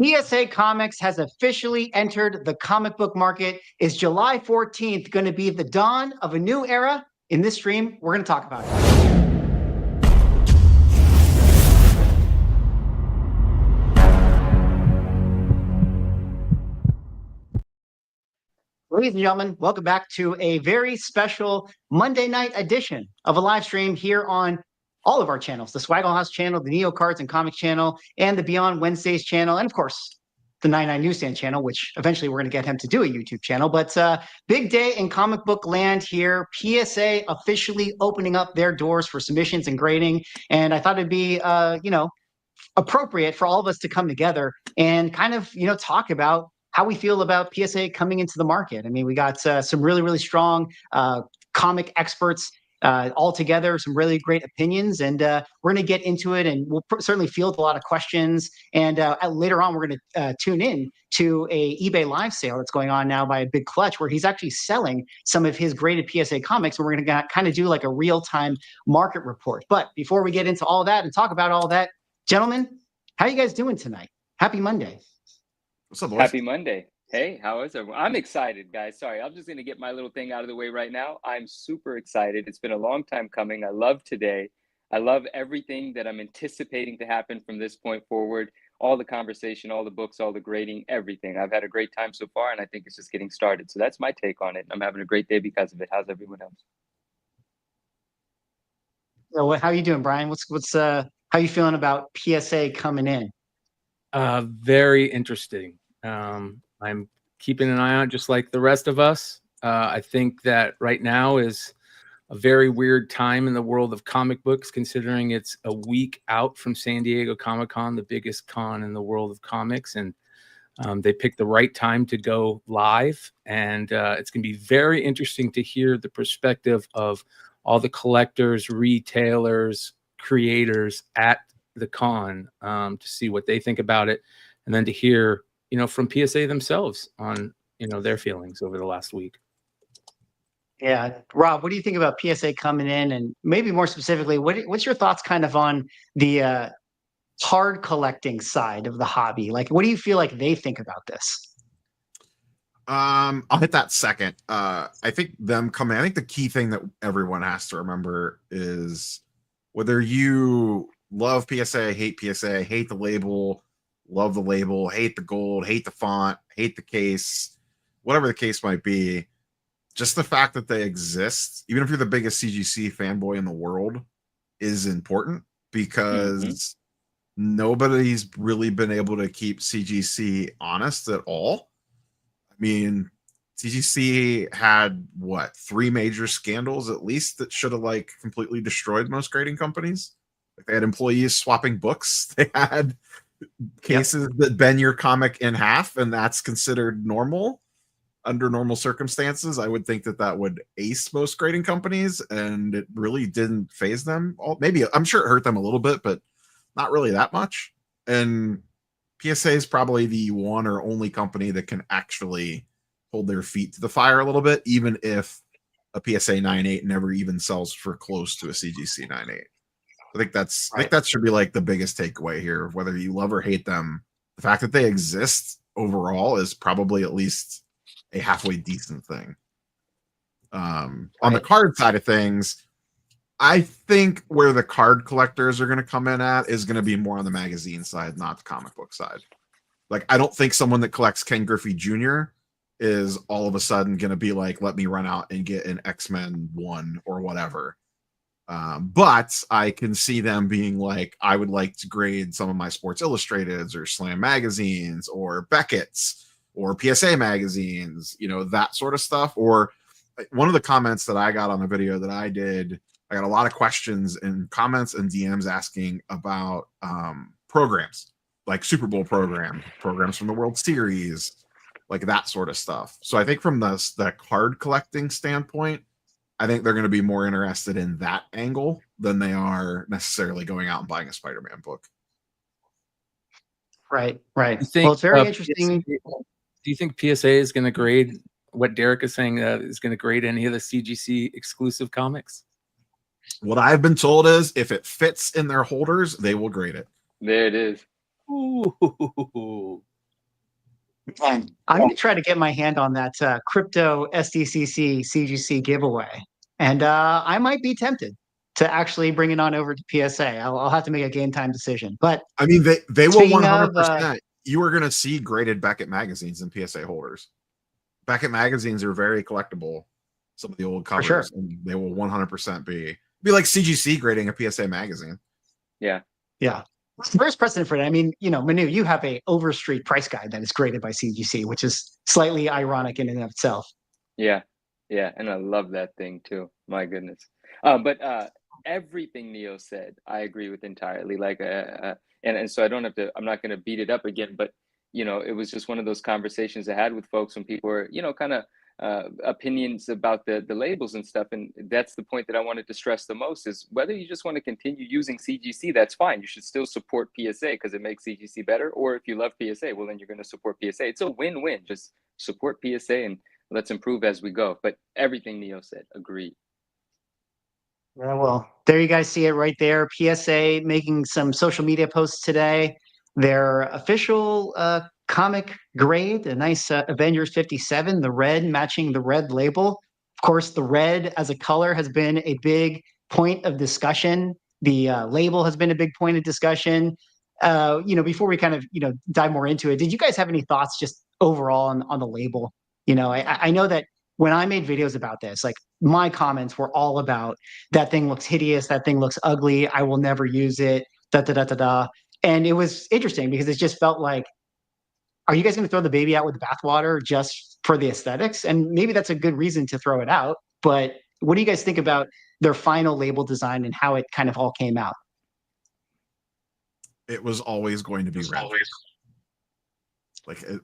PSA Comics has officially entered the comic book market. Is July 14th going to be the dawn of a new era? In this stream, we're going to talk about it. Ladies and gentlemen, welcome back to a very special Monday night edition of a live stream here on all of our channels, the Swaggle House channel, the Neo Cards and Comics channel, and the Beyond Wednesdays channel, and of course, the 99 Newsstand channel, which eventually we're going to get him to do a YouTube channel. But big day in comic book land here. PSA officially opening up their doors for submissions and grading. And I thought it'd be, appropriate for all of us to come together and kind of, talk about how we feel about PSA coming into the market. I mean, we got some really, really strong comic experts all together, some really great opinions, and we're going to get into it, and we'll certainly field a lot of questions. And later on, we're going to tune in to a eBay live sale that's going on now by a Big Clutch, where he's actually selling some of his graded PSA comics, and we're going to kind of do like a real-time market report. But before we get into all that and talk about all that, gentlemen, how are you guys doing tonight? Happy Monday. What's up, boys? Happy Monday. Hey, how is everyone? I'm excited, guys. Sorry, I'm just going to get my little thing out of the way right now. I'm super excited. It's been a long time coming. I love today. I love everything that I'm anticipating to happen from this point forward. All the conversation, all the books, all the grading, everything. I've had a great time so far, and I think it's just getting started. So that's my take on it. I'm having a great day because of it. How's everyone else? So how are you doing, Brian? How are you feeling about PSA coming in? Very interesting. I'm keeping an eye on, just like the rest of us. I think that right now is a very weird time in the world of comic books, considering it's a week out from San Diego Comic-Con, the biggest con in the world of comics. And they picked the right time to go live. And it's going to be very interesting to hear the perspective of all the collectors, retailers, creators at the con, to see what they think about it. And then to hear, from PSA themselves on, their feelings over the last week. Yeah. Rob, what do you think about PSA coming in? And maybe more specifically, what's your thoughts kind of on the card collecting side of the hobby? Like, what do you feel like they think about this? I'll hit that second. I think them coming, I think the key thing that everyone has to remember is whether you love PSA, hate PSA, hate the label, love the label, hate the gold, hate the font, hate the case, whatever the case might be, just the fact that they exist, even if you're the biggest CGC fanboy in the world, is important, because nobody's really been able to keep CGC honest at all. I mean, CGC had what, 3 major scandals at least that should have completely destroyed most grading companies. They had employees swapping books. They had cases that bend your comic in half, and that's considered normal under normal circumstances. I would think that would ace most grading companies, and it really didn't phase them. Maybe, I'm sure it hurt them a little bit, but not really that much. And PSA is probably the one or only company that can actually hold their feet to the fire a little bit, even if a PSA 9.8 never even sells for close to a CGC 9.8. I think that should be the biggest takeaway here. Whether you love or hate them, the fact that they exist overall is probably at least a halfway decent thing. On the card side of things, I think where the card collectors are going to come in at is going to be more on the magazine side, not the comic book side. I don't think someone that collects Ken Griffey Jr. is all of a sudden going to be let me run out and get an X-Men 1 or whatever. But I can see them being I would like to grade some of my Sports Illustrateds or Slam magazines or Beckett's or PSA magazines, that sort of stuff. Or one of the comments that I got on the video that I did, I got a lot of questions and comments and DMs asking about programs, like Super Bowl programs from the World Series, that sort of stuff. So I think from the card collecting standpoint, I think they're going to be more interested in that angle than they are necessarily going out and buying a Spider-Man book. Right. Well, it's very interesting. Do you think PSA is going to grade what Derek is saying, is going to grade any of the CGC exclusive comics? What I've been told is if it fits in their holders, they will grade it. There it is. Ooh. And I'm going to try to get my hand on that crypto SDCC CGC giveaway. And I might be tempted to actually bring it on over to PSA. I'll have to make a game time decision. But I mean, they will speaking of, 100%. You are going to see graded Beckett magazines and PSA holders. Beckett magazines are very collectible. Some of the old covers, sure. and they will 100% be like CGC grading a PSA magazine. Yeah. Yeah. There's precedent for it. I mean, Manu, you have a Overstreet price guide that is graded by CGC, which is slightly ironic in and of itself. Yeah. Yeah. And I love that thing too. My goodness. But everything Neo said, I agree with entirely. Like, and so I don't have to, I'm not going to beat it up again, but it was just one of those conversations I had with folks when people were, kind of opinions about the labels and stuff. And that's the point that I wanted to stress the most is whether you just want to continue using CGC, that's fine. You should still support PSA because it makes CGC better. Or if you love PSA, well, then you're going to support PSA. It's a win-win. Just support PSA and let's improve as we go. But everything Neo said, agreed. Yeah, well, there you guys see it right there. PSA making some social media posts today. Their official comic grade, a nice Avengers 57, the red matching the red label. Of course, the red as a color has been a big point of discussion. The label has been a big point of discussion. Before we kind of dive more into it, did you guys have any thoughts just overall on the label? I know that when I made videos about this, like my comments were all about that thing looks hideous, that thing looks ugly, I will never use it, da da da da da. And it was interesting because it just felt like, are you guys going to throw the baby out with the bathwater just for the aesthetics? And maybe that's a good reason to throw it out. But what do you guys think about their final label design and how it kind of all came out? It was always going to be red.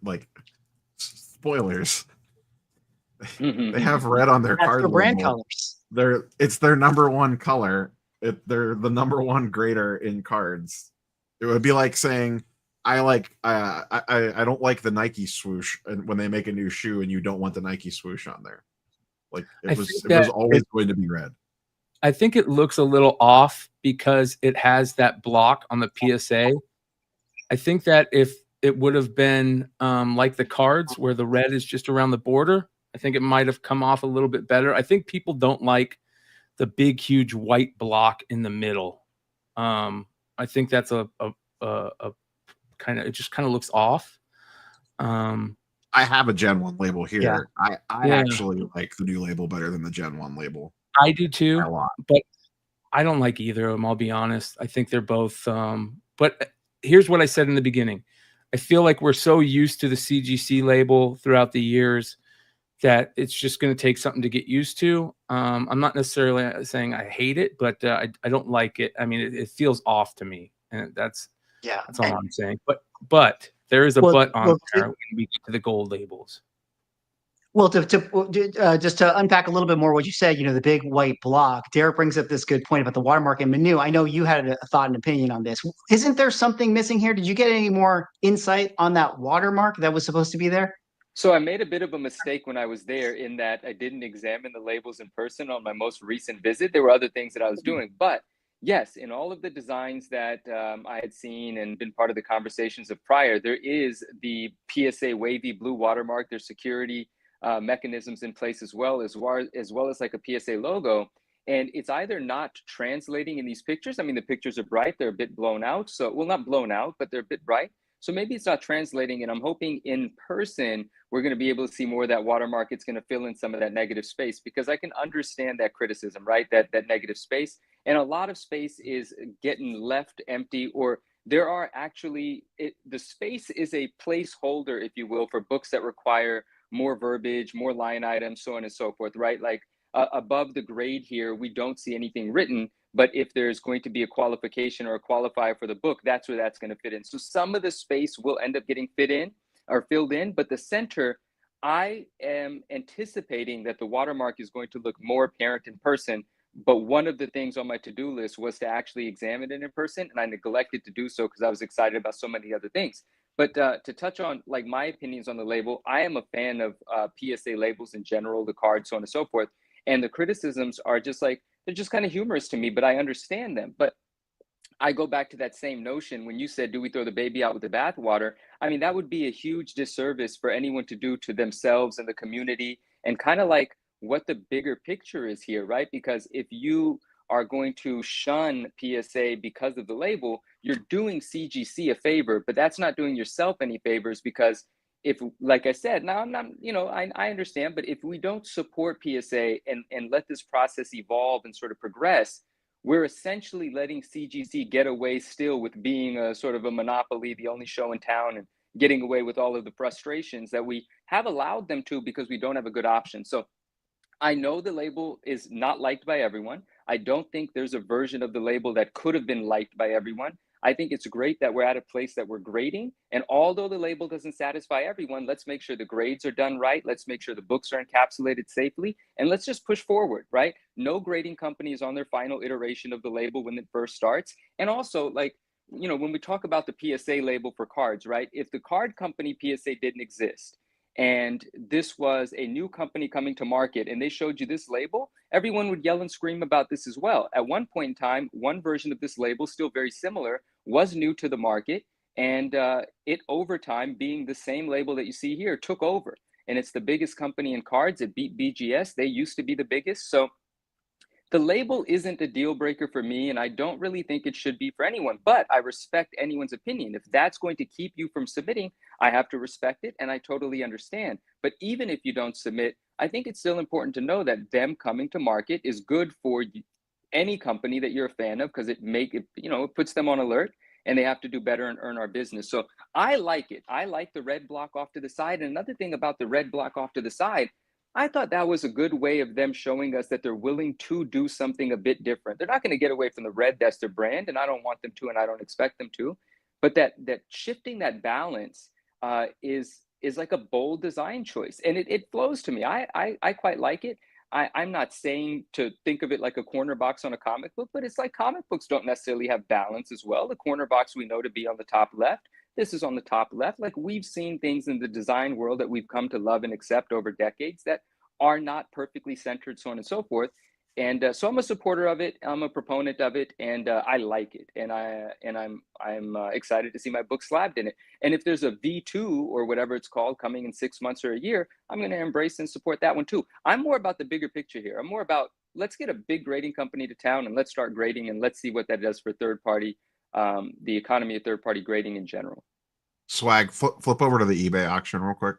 Like spoilers. They have red on their card. Their brand label. colors. It's their number one color. They're the number one grader in cards. It would be like saying I don't like the Nike swoosh, and when they make a new shoe and you don't want the Nike swoosh on there. Like it was always going to be red. I think it looks a little off because it has that block on the PSA. I think that if it would have been like the cards where the red is just around the border, I think it might have come off a little bit better. I think people don't like the big, huge white block in the middle. I think that's a kind of, it just kind of looks off. I have a Gen 1 label here. Yeah. I actually like the new label better than the Gen 1 label. I do too, a lot. but I don't like either of them, I'll be honest. I think they're both, but here's what I said in the beginning. I feel like we're so used to the CGC label throughout the years that it's just going to take something to get used to. I'm not necessarily saying I hate it, but I don't like it. I mean, it feels off to me, and that's all I'm saying. But there is a but on there when we get to the gold labels. Well, just to unpack a little bit more what you said, the big white block, Derek brings up this good point about the watermark. And Manu, I know you had a thought and opinion on this. Isn't there something missing here? Did you get any more insight on that watermark that was supposed to be there? So I made a bit of a mistake when I was there in that I didn't examine the labels in person on my most recent visit. There were other things that I was doing, but yes, in all of the designs that I had seen and been part of the conversations of prior, there is the PSA wavy blue watermark. There's security mechanisms in place as well as like a PSA logo. And it's either not translating in these pictures. I mean, the pictures are bright, they're a bit blown out. So, well, not blown out, but they're a bit bright. So maybe it's not translating, and I'm hoping in person, we're going to be able to see more of that watermark. It's going to fill in some of that negative space, because I can understand that criticism, right? That negative space. And a lot of space is getting left empty, or there are actually, the space is a placeholder, if you will, for books that require more verbiage, more line items, so on and so forth, right? Like above the grade here, we don't see anything written. But if there's going to be a qualification or a qualifier for the book, that's where that's going to fit in. So some of the space will end up getting filled in, but the center, I am anticipating that the watermark is going to look more apparent in person. But one of the things on my to-do list was to actually examine it in person, and I neglected to do so because I was excited about so many other things. But to touch on like my opinions on the label, I am a fan of PSA labels in general, the cards, so on and so forth. And the criticisms are just like, they're just kind of humorous to me, but I understand them. But I go back to that same notion when you said, do we throw the baby out with the bathwater? I mean, that would be a huge disservice for anyone to do to themselves and the community, and kind of like what the bigger picture is here, right? Because if you are going to shun PSA because of the label, you're doing CGC a favor, but that's not doing yourself any favors, because if, like I said, now I'm not, you know, I understand, but if we don't support PSA and let this process evolve and sort of progress, we're essentially letting CGC get away still with being a sort of a monopoly, the only show in town, and getting away with all of the frustrations that we have allowed them to because we don't have a good option. So I know the label is not liked by everyone. I don't think there's a version of the label that could have been liked by everyone. I think it's great that we're at a place that we're grading. And although the label doesn't satisfy everyone, let's make sure the grades are done right. Let's make sure the books are encapsulated safely. And let's just push forward, right? No grading company is on their final iteration of the label when it first starts. And also, like, you know, when we talk about the PSA label for cards, right? If the card company PSA didn't exist, and this was a new company coming to market, and they showed you this label, everyone would yell and scream about this as well. At one point in time, one version of this label, still very similar, was new to the market, and it, over time, being the same label that you see here, took over. And it's the biggest company in cards. It beat BGS. They used to be the biggest. So the label isn't a deal breaker for me, and I don't really think it should be for anyone, but I respect anyone's opinion. If that's going to keep you from submitting, I have to respect it, and I totally understand. But even if you don't submit, I think it's still important to know that them coming to market is good for any company that you're a fan of, because it puts them on alert, and they have to do better and earn our business. So I like it. I like the red block off to the side. And another thing about the red block off to the side, I thought that was a good way of them showing us that they're willing to do something a bit different. They're not going to get away from the red. That's their brand, and I don't want them to, and I don't expect them to. But that shifting that balance is like a bold design choice, and it flows to me. I quite like it. I'm not saying to think of it like a corner box on a comic book, but it's like comic books don't necessarily have balance as well. The corner box we know to be on the top left. This is on the top left. Like, we've seen things in the design world that we've come to love and accept over decades that are not perfectly centered, so on and so forth. And so I'm a supporter of it. I'm a proponent of it, and I like it. And I'm excited to see my book slabbed in it. And if there's a V2 or whatever it's called coming in 6 months or a year, I'm going to embrace and support that one too. I'm more about the bigger picture here. I'm more about, let's get a big grading company to town and let's start grading, and let's see what that does for third party, the economy of third party grading in general. Swag, flip over to the eBay auction real quick.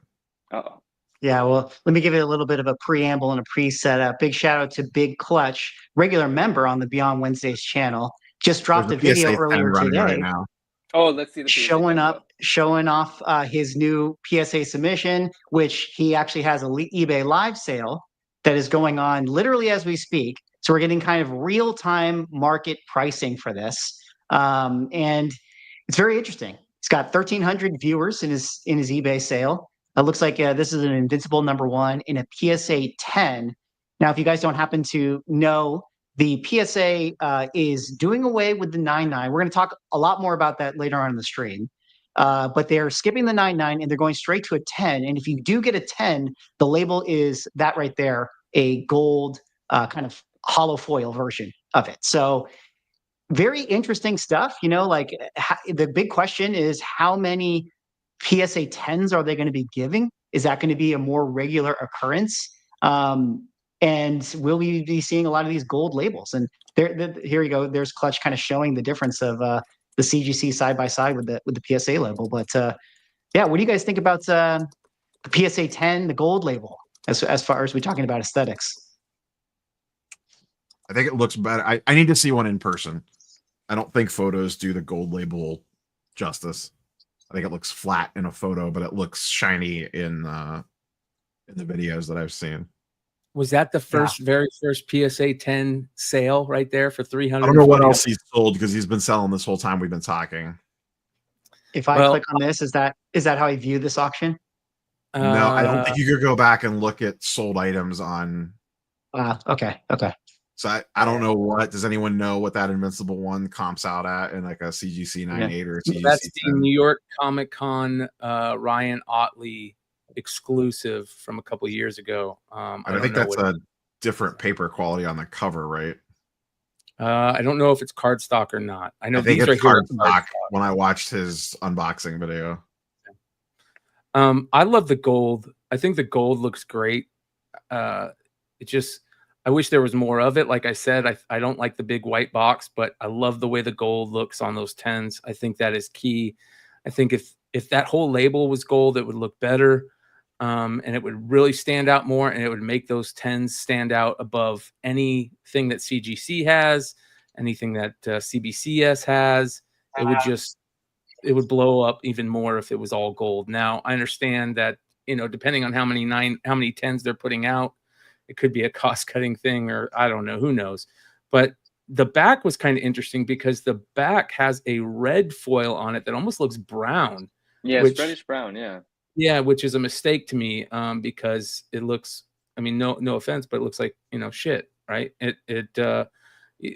Uh-oh. Yeah, well, let me give it a little bit of a preamble and a pre-setup. Big shout out to Big Clutch, regular member on the Beyond Wednesdays channel. Just dropped a There's video PSA 10 earlier running today right now. Oh, let's see the PSA showing off his new PSA submission, which he actually has a eBay live sale that is going on literally as we speak. So we're getting kind of real-time market pricing for this, and it's very interesting. It's got 1,300 viewers in his eBay sale. It looks like this is an Invincible #1 in a PSA 10. Now, if you guys don't happen to know, the PSA is doing away with the 9.9. We're going to talk a lot more about that later on in the stream. But they're skipping the 9.9 and they're going straight to a 10. And if you do get a 10, the label is that right there, a gold kind of hollow foil version of it. So very interesting stuff. You know, like the big question is, how many PSA 10s are they going to be giving? Is that going to be a more regular occurrence? And will we be seeing a lot of these gold labels? And here you go. There's Clutch kind of showing the difference of the CGC side by side with the PSA label. But yeah, what do you guys think about the PSA 10, the gold label, as far as we're talking about aesthetics? I think it looks better. I need to see one in person. I don't think photos do the gold label justice. I think it looks flat in a photo, but it looks shiny in the videos that I've seen. Was that the very first PSA 10 sale right there for $300? I don't know what else he's sold, because he's been selling this whole time we've been talking. If I click on this, is that how I view this auction? No, I don't think you could go back and look at sold items on. Okay. So I don't know does anyone know what that Invincible one comps out at in like a CGC 9.8 or a CGC 10? That's the New York Comic Con Ryan Otley exclusive from a couple years ago. I think that's a different paper quality on the cover, right? I don't know if it's cardstock or not. I know I think these it's right here are cardstock when I watched his unboxing video. I love the gold. I think the gold looks great. It just, I wish there was more of it. Like I said, I don't like the big white box, but I love the way the gold looks on those 10s. I think that is key. I think if that whole label was gold, it would look better. And it would really stand out more, and it would make those 10s stand out above anything that CGC has, anything that CBCS has. It would just, it would blow up even more if it was all gold. Now, I understand that, you know, depending on how many 10s they're putting out, it could be a cost-cutting thing, or I don't know, who knows. But the back was kind of interesting because the back has a red foil on it that almost looks brown. Yeah, which, it's reddish brown. Yeah. Yeah, which is a mistake to me, because it looks, I mean, no offense, but it looks like, you know, shit, right?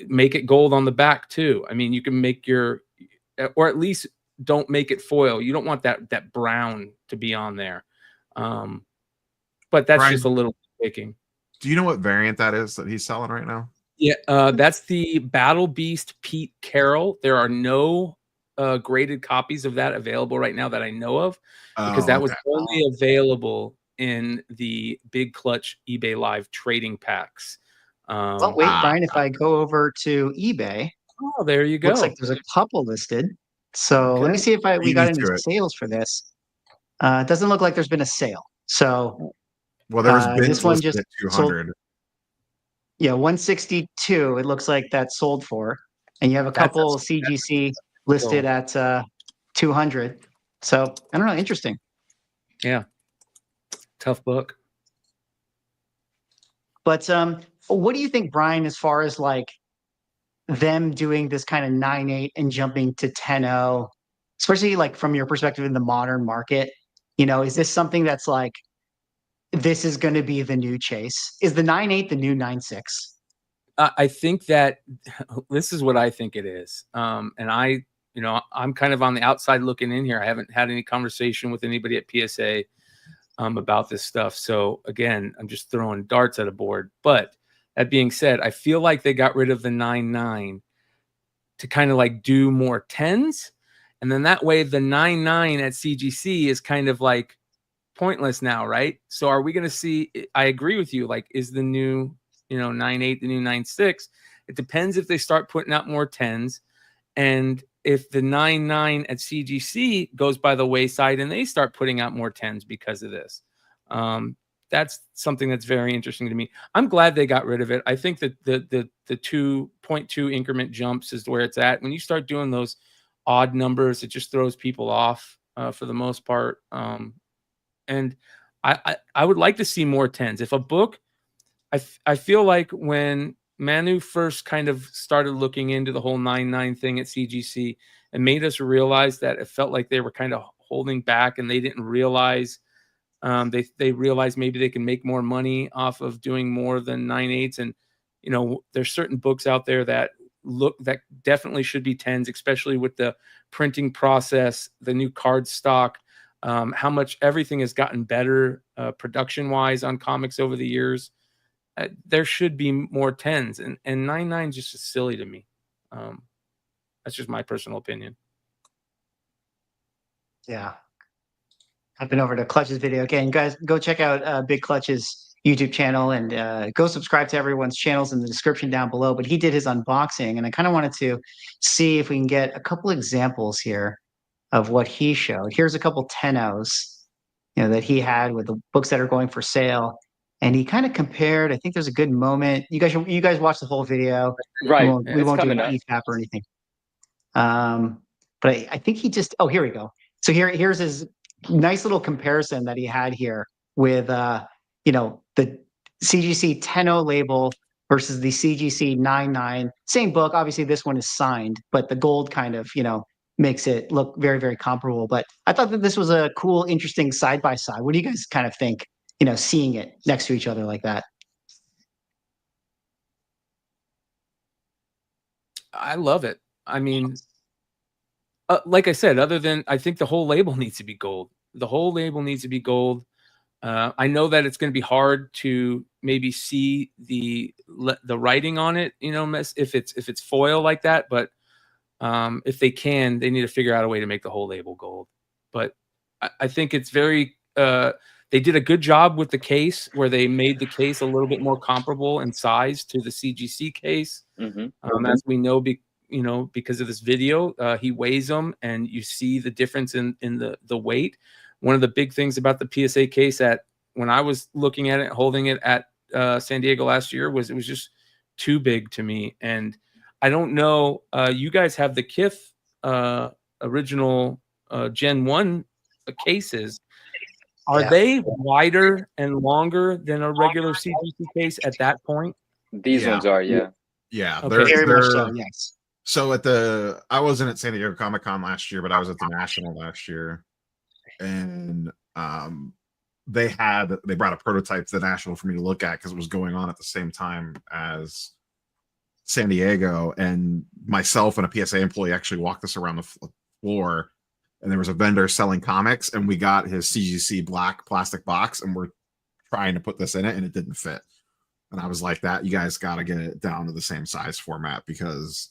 Make it gold on the back too. I mean, you can make your, or at least don't make it foil. You don't want that brown to be on there. But that's Brian, just a little picking. do you know what variant that is that he's selling right now? Yeah, that's the Battle Beast Pete Carroll. There are no graded copies of that available right now that I know of, because that was only available in the Big Clutch eBay Live trading packs. Well, wait, Brian, if I go over to eBay, Oh, there you go. looks like there's a couple listed. So let me see if we got any sales for this. It doesn't look like there's been a sale. So well, there was bids this one listed just at 200. Yeah, 162. It looks like that sold for, and you have a couple CGC listed at 200. So I don't know. Interesting. Yeah, tough book. But what do you think, Brian, as far as like them doing this kind of 9.8 and jumping to 10.0, especially like from your perspective in the modern market? You know, is this something that's like, this is going to be the new chase? Is the 9.8 the new 9.6? I think that this is what I think it is. And I'm kind of on the outside looking in here. I haven't had any conversation with anybody at PSA about this stuff. So again, I'm just throwing darts at a board. But that being said, I feel like they got rid of the 9.9 to kind of like do more 10s. And then that way the 9.9 at CGC is kind of like pointless now, right? So are we going to see, I agree with you, like, is the new, 9.8 the new 9.6? It depends if they start putting out more 10s. And if the 9.9 at CGC goes by the wayside and they start putting out more 10s because of this, that's something that's very interesting to me. I'm glad they got rid of it. I think that the 2.2 increment jumps is where it's at. When you start doing those odd numbers, it just throws people off for the most part. And I would like to see more 10s. If a book, I feel like when Manu first kind of started looking into the whole 9.9 thing at CGC, it made us realize that it felt like they were kind of holding back, and they didn't realize they realized maybe they can make more money off of doing more than 9.8s. And there's certain books out there that definitely should be 10s, especially with the printing process, the new card stock, how much everything has gotten better production wise on comics over the years. There should be more 10s, and 9.9 is just silly to me. That's just my personal opinion. Yeah. I've been over to Clutch's video again. Guys, go check out Big Clutch's YouTube channel, and go subscribe to everyone's channels in the description down below. But he did his unboxing, and I kind of wanted to see if we can get a couple examples here of what he showed. Here's a couple 10-0s, that he had with the books that are going for sale. And he kind of compared, I think there's a good moment. You guys watch the whole video. Right. We won't do an EFAP or anything. But I think he just, here we go. So here's his nice little comparison that he had here with, the CGC 10.0 label versus the CGC 9.9. Same book. Obviously, this one is signed, but the gold kind of, makes it look very, very comparable. But I thought that this was a cool, interesting side-by-side. What do you guys kind of think, seeing it next to each other like that? I love it. I mean, like I said, other than I think the whole label needs to be gold. The whole label needs to be gold. I know that it's going to be hard to maybe see the writing on it, you know, if it's foil like that. But if they can, they need to figure out a way to make the whole label gold. But I think it's very. They did a good job with the case, where they made the case a little bit more comparable in size to the CGC case. As we know, because of this video, he weighs them, and you see the difference in the weight. One of the big things about the PSA case when I was looking at it, holding it at San Diego last year, was it was just too big to me. And I don't know, you guys have the KIF original Gen 1 cases. Are they wider and longer than a regular CGC case at that point? These ones are, yeah. Yeah, Okay. Very much so, yes. So I wasn't at San Diego Comic-Con last year, but I was at the National last year, and they brought a prototype to the National for me to look at, because it was going on at the same time as San Diego, and myself and a PSA employee actually walked us around the floor, and there was a vendor selling comics, and we got his CGC black plastic box, and we're trying to put this in it, and it didn't fit. And I was like, you guys got to get it down to the same size format, because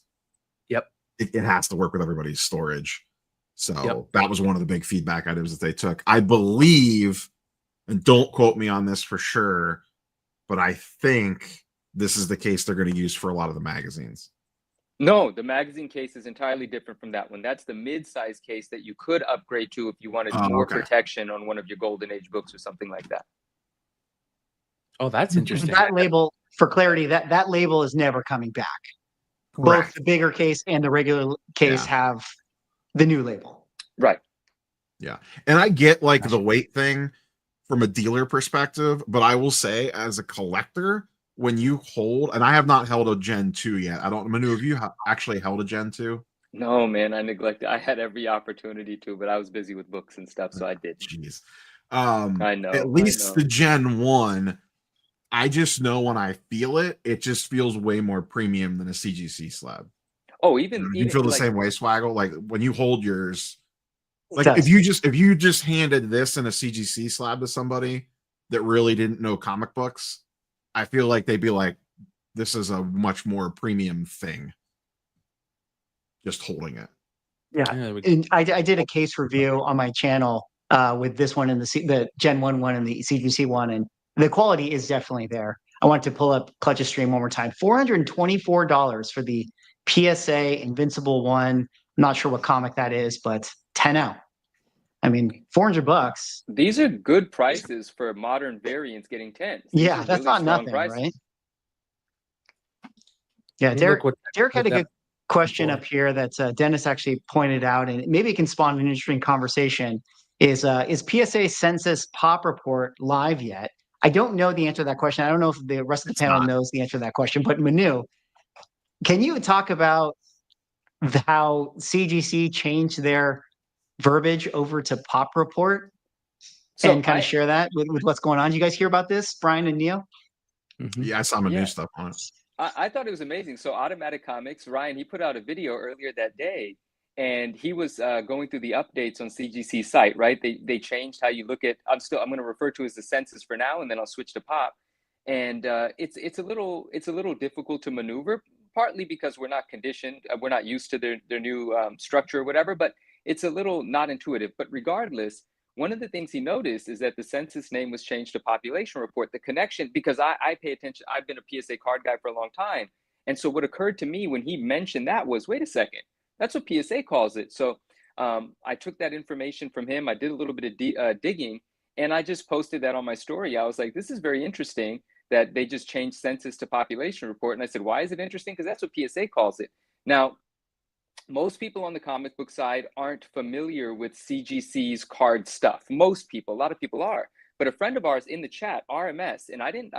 it has to work with everybody's storage. So that was one of the big feedback items that they took. I believe, and don't quote me on this for sure, but I think this is the case they're going to use for a lot of the magazines. No, the magazine case is entirely different from that one. That's the mid-size case that you could upgrade to if you wanted more protection on one of your Golden Age books or something like that. Oh, that's interesting. That label, for clarity, that label is never coming back. Correct. Both the bigger case and the regular case have the new label. Right. Yeah. And I get like the weight thing from a dealer perspective, but I will say, as a collector, when you hold, and I have not held a Gen 2 yet. Manu, have you actually held a Gen 2? No, man, I neglected. I had every opportunity to, but I was busy with books and stuff, so I didn't. Jeez. I know. At least the Gen 1, I just know when I feel it, it just feels way more premium than a CGC slab. Oh, even you feel the same way, Swaggle? Like when you hold yours, like if you just handed this in a CGC slab to somebody that really didn't know comic books, I feel like they'd be like, this is a much more premium thing. Just holding it. Yeah. And I did a case review on my channel with this one and the Gen 1 and the CGC one, and the quality is definitely there. I want to pull up Clutch's stream one more time. $424 for the PSA Invincible one. I'm not sure what comic that is, but 10 out. I mean, $400. These are good prices for modern variants getting 10s. Yeah, that's really not nothing, prices. Right? Yeah, Derek had a good question up here that Dennis actually pointed out, and maybe it can spawn an interesting conversation. Is PSA Census Pop Report live yet? I don't know the answer to that question. I don't know if the rest of the panel knows the answer to that question, but Manu, can you talk about how CGC changed their verbiage over to Pop Report and kind of share that with what's going on? Did you guys hear about this, Brian and Neil? Yeah, I saw my new stuff on it. I thought it was amazing. So Automatic Comics, Ryan, he put out a video earlier that day, and he was going through the updates on CGC site, right? They changed how you look at, I'm going to refer to as the census for now, and then I'll switch to Pop. And it's a little difficult to maneuver, partly because we're not conditioned, we're not used to their new structure or whatever, but it's a little not intuitive. But regardless, one of the things he noticed is that the census name was changed to population report. The connection, because I pay attention, I've been a PSA card guy for a long time. And so what occurred to me when he mentioned that was, wait a second, that's what PSA calls it. So I took that information from him. I did a little bit of digging, and I just posted that on my story. I was like, this is very interesting that they just changed census to population report. And I said, why is it interesting? Because that's what PSA calls it. Now, most people on the comic book side aren't familiar with CGC's card stuff. Most people, a lot of people are. But a friend of ours in the chat, RMS, and I didn't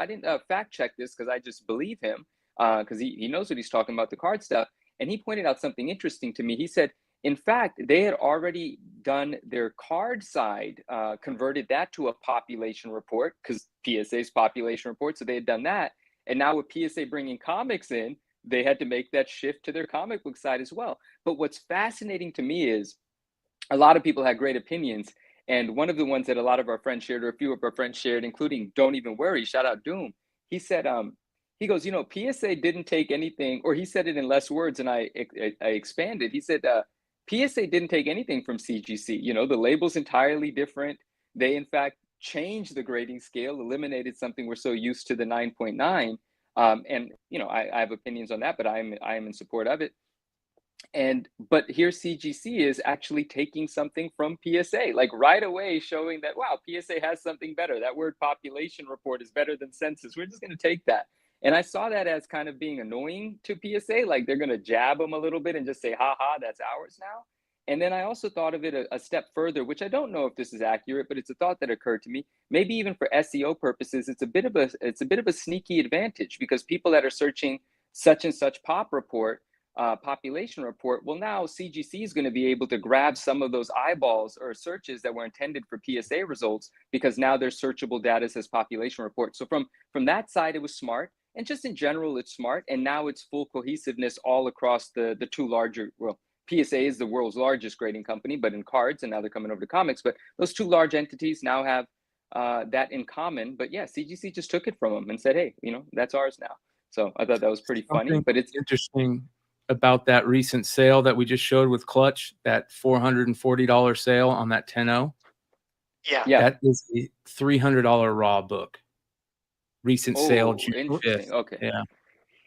fact check this because I just believe him because he knows what he's talking about, the card stuff. And he pointed out something interesting to me. He said, in fact, they had already done their card side, converted that to a population report because PSA's population report. So they had done that. And now with PSA bringing comics in, they had to make that shift to their comic book side as well. But what's fascinating to me is a lot of people had great opinions. And one of the ones that a lot of our friends shared, or a few of our friends shared, including Don't Even Worry, shout out Doom. He said, he goes, PSA didn't take anything, or he said it in less words, and I expanded. He said, PSA didn't take anything from CGC. The label's entirely different. They, in fact, changed the grading scale, eliminated something we're so used to, the 9.9. And I have opinions on that, but I am in support of it. But here CGC is actually taking something from PSA, like right away, showing that, wow, PSA has something better. That word population report is better than census. We're just going to take that. And I saw that as kind of being annoying to PSA, like they're going to jab them a little bit and just say, ha ha, that's ours now. And then I also thought of it a step further, which I don't know if this is accurate, but it's a thought that occurred to me. Maybe even for SEO purposes, it's a bit of a sneaky advantage, because people that are searching such and such pop report, population report, well, now CGC is going to be able to grab some of those eyeballs or searches that were intended for PSA results, because now their searchable data says population report. So from that side, it was smart. And just in general, it's smart. And now it's full cohesiveness all across the two larger, well, PSA is the world's largest grading company, but in cards, and now they're coming over to comics. But those two large entities now have that in common. But yeah, CGC just took it from them and said, hey, that's ours now. So I thought that was pretty funny. But it's interesting about that recent sale that we just showed with Clutch, that $440 sale on that 10.0. Yeah. That is a $300 raw book. Recent sale, June 5th. Okay. Yeah.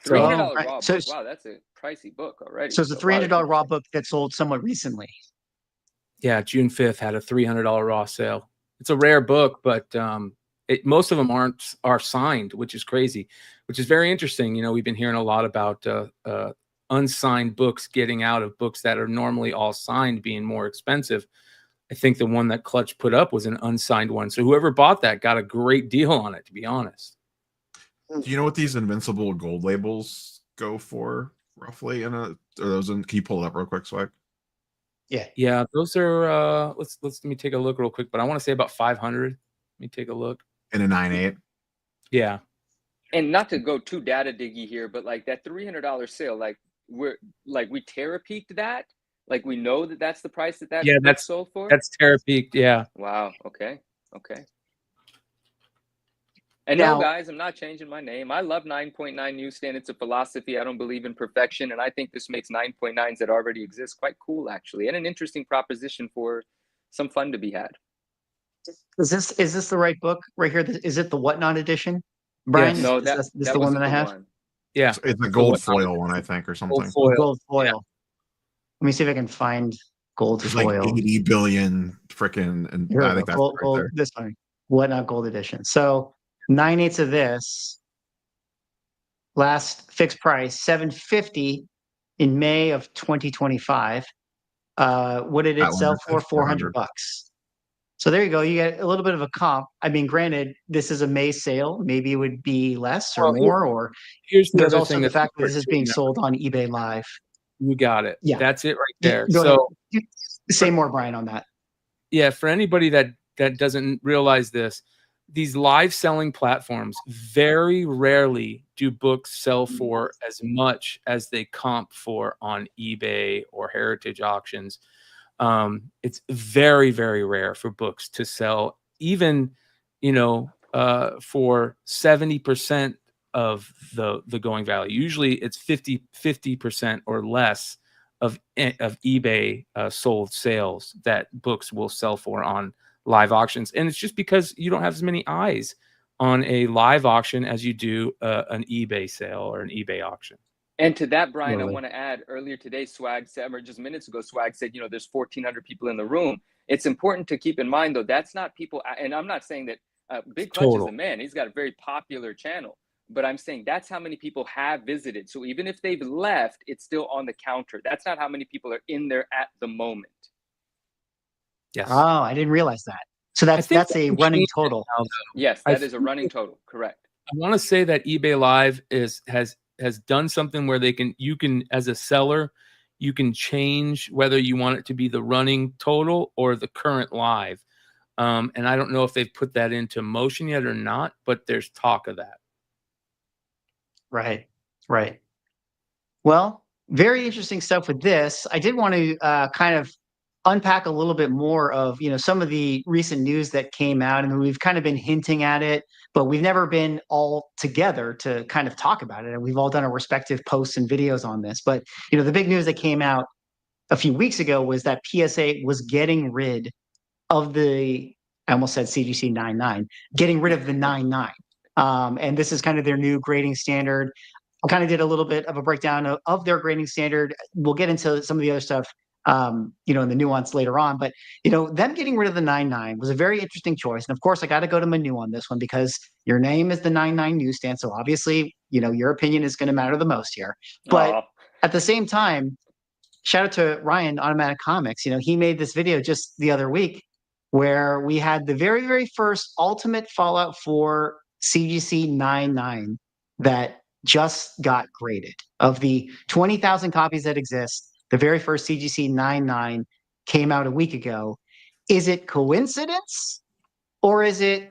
$300 raw so, book. Wow, that's a pricey book already. So it's a $300 raw book that sold somewhat recently. Yeah, June 5th had a $300 raw sale. It's a rare book, but most of them are signed, which is crazy, which is very interesting. We've been hearing a lot about unsigned books getting out of books that are normally all signed being more expensive. I think the one that Clutch put up was an unsigned one. So whoever bought that got a great deal on it, to be honest. Do you know what these Invincible gold labels go for roughly? Can you pull it up real quick, Swag? Yeah, those are let me take a look real quick, but I want to say about 500. Let me take a look. In a 9.8. Yeah. And not to go too data diggy here, but like that $300 sale, we Terra peaked that. Like we know that that's the price that that's sold for. That's Terra peaked. Yeah. Wow. Okay. And now, no, guys, I'm not changing my name. I love 9.9 Newsstand. It's a philosophy. I don't believe in perfection, and I think this makes 9.9s that already exist quite cool, actually, and an interesting proposition for some fun to be had. Is this the right book right here? Is it the Whatnot edition, Brian? Yes. No, this is the one that I have. Yeah, it's a gold foil one, I think, or something. Gold foil. Yeah. Let me see if I can find gold foil. Like 80 billion freaking, and I think that's gold, right there. This one, Whatnot gold edition. So 9/8 of this. Last fixed price $750 in May of 2025. What did it sell for? $400. So there you go. You get a little bit of a comp. I mean, granted, this is a May sale. Maybe it would be less or more. Or there's also the fact that this is being sold on eBay Live. You got it. Yeah, that's it right there. So say more, Brian, on that. Yeah, for anybody that doesn't realize this, these live selling platforms, very rarely do books sell for as much as they comp for on eBay or heritage auctions. It's very, very rare for books to sell even, for 70% of the going value. Usually it's 50% or less of eBay sold sales that books will sell for on live auctions. And it's just because you don't have as many eyes on a live auction as you do an eBay sale or an eBay auction. And to that, Brian, I want to add, earlier today, Swag said, or just minutes ago, Swag said, there's 1,400 people in the room. It's important to keep in mind, though, that's not people, and I'm not saying that Big Clutch is a man. He's got a very popular channel. But I'm saying that's how many people have visited. So even if they've left, it's still on the counter. That's not how many people are in there at the moment. Yes. Oh, I didn't realize that. So that's a running total. Yes, that is a running total. Correct. I want to say that eBay Live has done something where you can as a seller, you can change whether you want it to be the running total or the current live. And I don't know if they've put that into motion yet or not, but there's talk of that. Right. Well, very interesting stuff with this. I did want to kind of unpack a little bit more of, some of the recent news that came out. And we've kind of been hinting at it, but we've never been all together to kind of talk about it. And we've all done our respective posts and videos on this. But, the big news that came out a few weeks ago was that PSA was getting rid of I almost said CGC 99, getting rid of the 99. And this is kind of their new grading standard. I kind of did a little bit of a breakdown of their grading standard. We'll get into some of the other stuff, in the nuance later on. But, them getting rid of the 99 was a very interesting choice. And of course, I got to go to Manu on this one because your name is the 99 Newsstand. So obviously, your opinion is going to matter the most here. But at the same time, shout out to Ryan, Automatic Comics. He made this video just the other week where we had the very, very first Ultimate Fallout 4 CGC 99 that just got graded. Of the 20,000 copies that exist, the very first CGC 99 came out a week ago. Is it coincidence or is it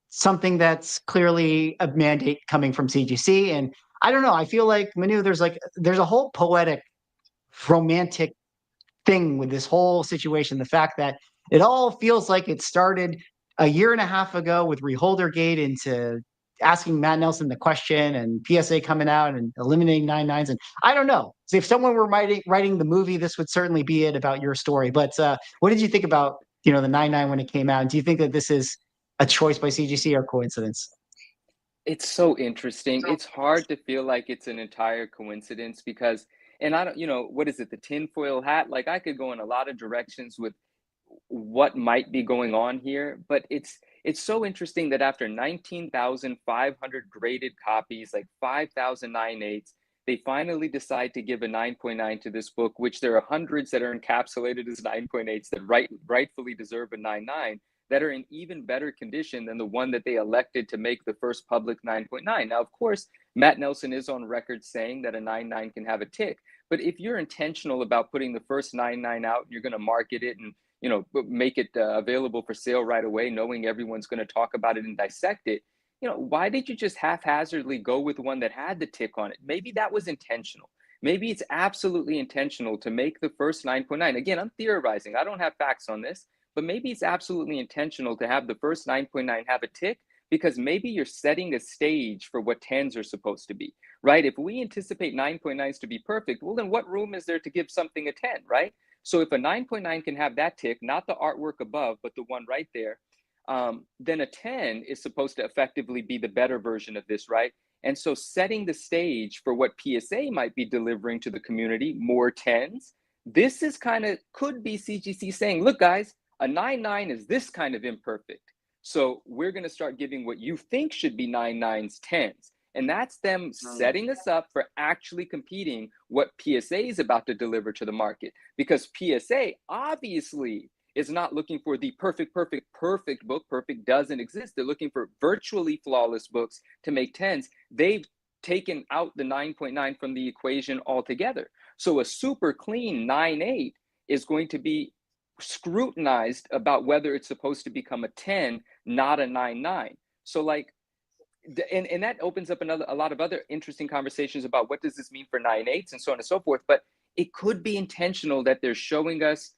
something that's clearly a mandate coming from CGC? And I don't know. I feel like, Manu, there's a whole poetic, romantic thing with this whole situation. The fact that it all feels like it started a year and a half ago with Reholdergate into asking Matt Nelson the question and PSA coming out and eliminating 99s. And I don't know. So if someone were writing the movie, this would certainly be it about your story. But what did you think about, the 99 when it came out? And do you think that this is a choice by CGC or coincidence? It's so interesting. It's hard to feel like it's an entire coincidence because, and I don't, what is it, the tinfoil hat? Like I could go in a lot of directions with what might be going on here, but it's so interesting that after 19,500 graded copies, like 5,000 9/8, they finally decide to give a 9.9 to this book, which there are hundreds that are encapsulated as 9.8s that rightfully deserve a 9.9 that are in even better condition than the one that they elected to make the first public 9.9. Now, of course, Matt Nelson is on record saying that a 9.9 can have a tick, but if you're intentional about putting the first 9.9 out, and you're going to market it and make it available for sale right away, knowing everyone's going to talk about it and dissect it. Why did you just haphazardly go with one that had the tick on it? Maybe that was intentional. Maybe it's absolutely intentional to make the first 9.9. Again, I'm theorizing. I don't have facts on this, but maybe it's absolutely intentional to have the first 9.9 have a tick because maybe you're setting a stage for what 10s are supposed to be, right? If we anticipate 9.9s to be perfect, well, then what room is there to give something a 10, right? So if a 9.9 can have that tick, not the artwork above, but the one right there, then a 10 is supposed to effectively be the better version of this, right? And so setting the stage for what PSA might be delivering to the community, more 10s, this is could be CGC saying, look, guys, a 9.9 is this kind of imperfect. So we're going to start giving what you think should be 9.9s 10s. And that's them setting us up for actually competing what PSA is about to deliver to the market. Because PSA obviously is not looking for the perfect book. Perfect doesn't exist. They're looking for virtually flawless books to make 10s. They've taken out the 9.9 from the equation altogether. So a super clean 9.8 is going to be scrutinized about whether it's supposed to become a 10, not a 9.9. So and that opens up a lot of other interesting conversations about what does this mean for 9.8s and so on and so forth. But it could be intentional that they're showing us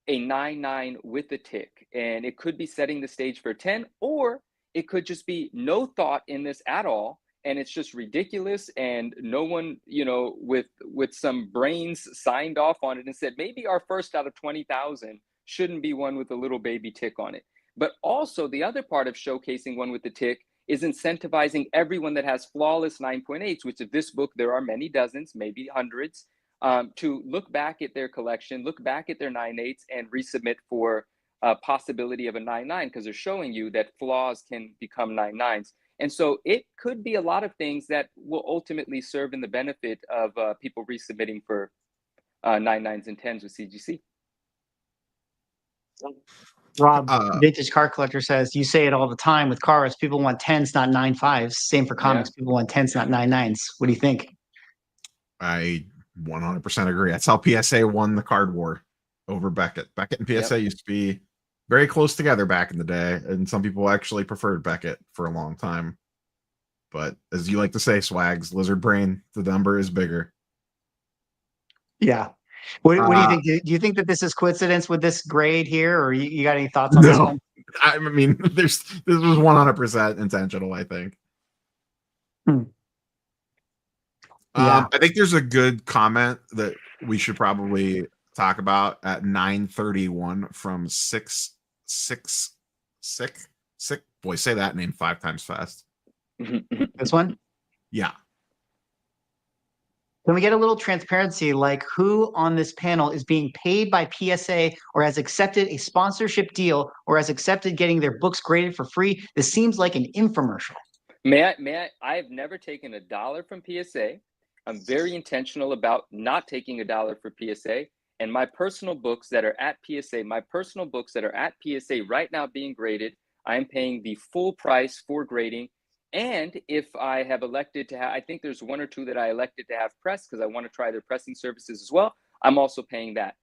a 9.9 with a tick, and it could be setting the stage for 10, or it could just be no thought in this at all, and it's just ridiculous, and no one, with some brains signed off on it and said maybe our first out of 20,000 shouldn't be one with a little baby tick on it. But also the other part of showcasing one with the tick is incentivizing everyone that has flawless 9.8s, which of this book there are many dozens, maybe hundreds, to look back at their collection, look back at their 9.8s and resubmit for a possibility of a 9.9 because they're showing you that flaws can become 9.9s. And so it could be a lot of things that will ultimately serve in the benefit of people resubmitting for 9.9s and 10s with CGC. Rob, Vintage Car Collector says, you say it all the time with cars. People want 10s, not 9.5s. Same for comics. Yeah. People want 10s, not 9.9s. What do you think? I 100% agree. That's how PSA won the card war over Beckett. Beckett and PSA used to be very close together back in the day, and some people actually preferred Beckett for a long time. But as you like to say, Swags, lizard brain, the number is bigger. Yeah. What do you think? Do you think that this is coincidence with this grade here, or you got any thoughts on this No, one? I mean, this was 100% intentional, I think. Hmm. Yeah. I think there's a good comment that we should probably talk about at 9:31 from six. Boy, say that name 5 times fast. This one? Yeah. Can we get a little transparency, like who on this panel is being paid by PSA or has accepted a sponsorship deal or has accepted getting their books graded for free? This seems like an infomercial. I've never taken $1 from PSA. I'm very intentional about not taking $1 for PSA. And my personal books that are at PSA, right now being graded, I'm paying the full price for grading. And if I have elected to have, I think there's 1 or 2 that I elected to have pressed because I want to try their pressing services as well. I'm also paying that.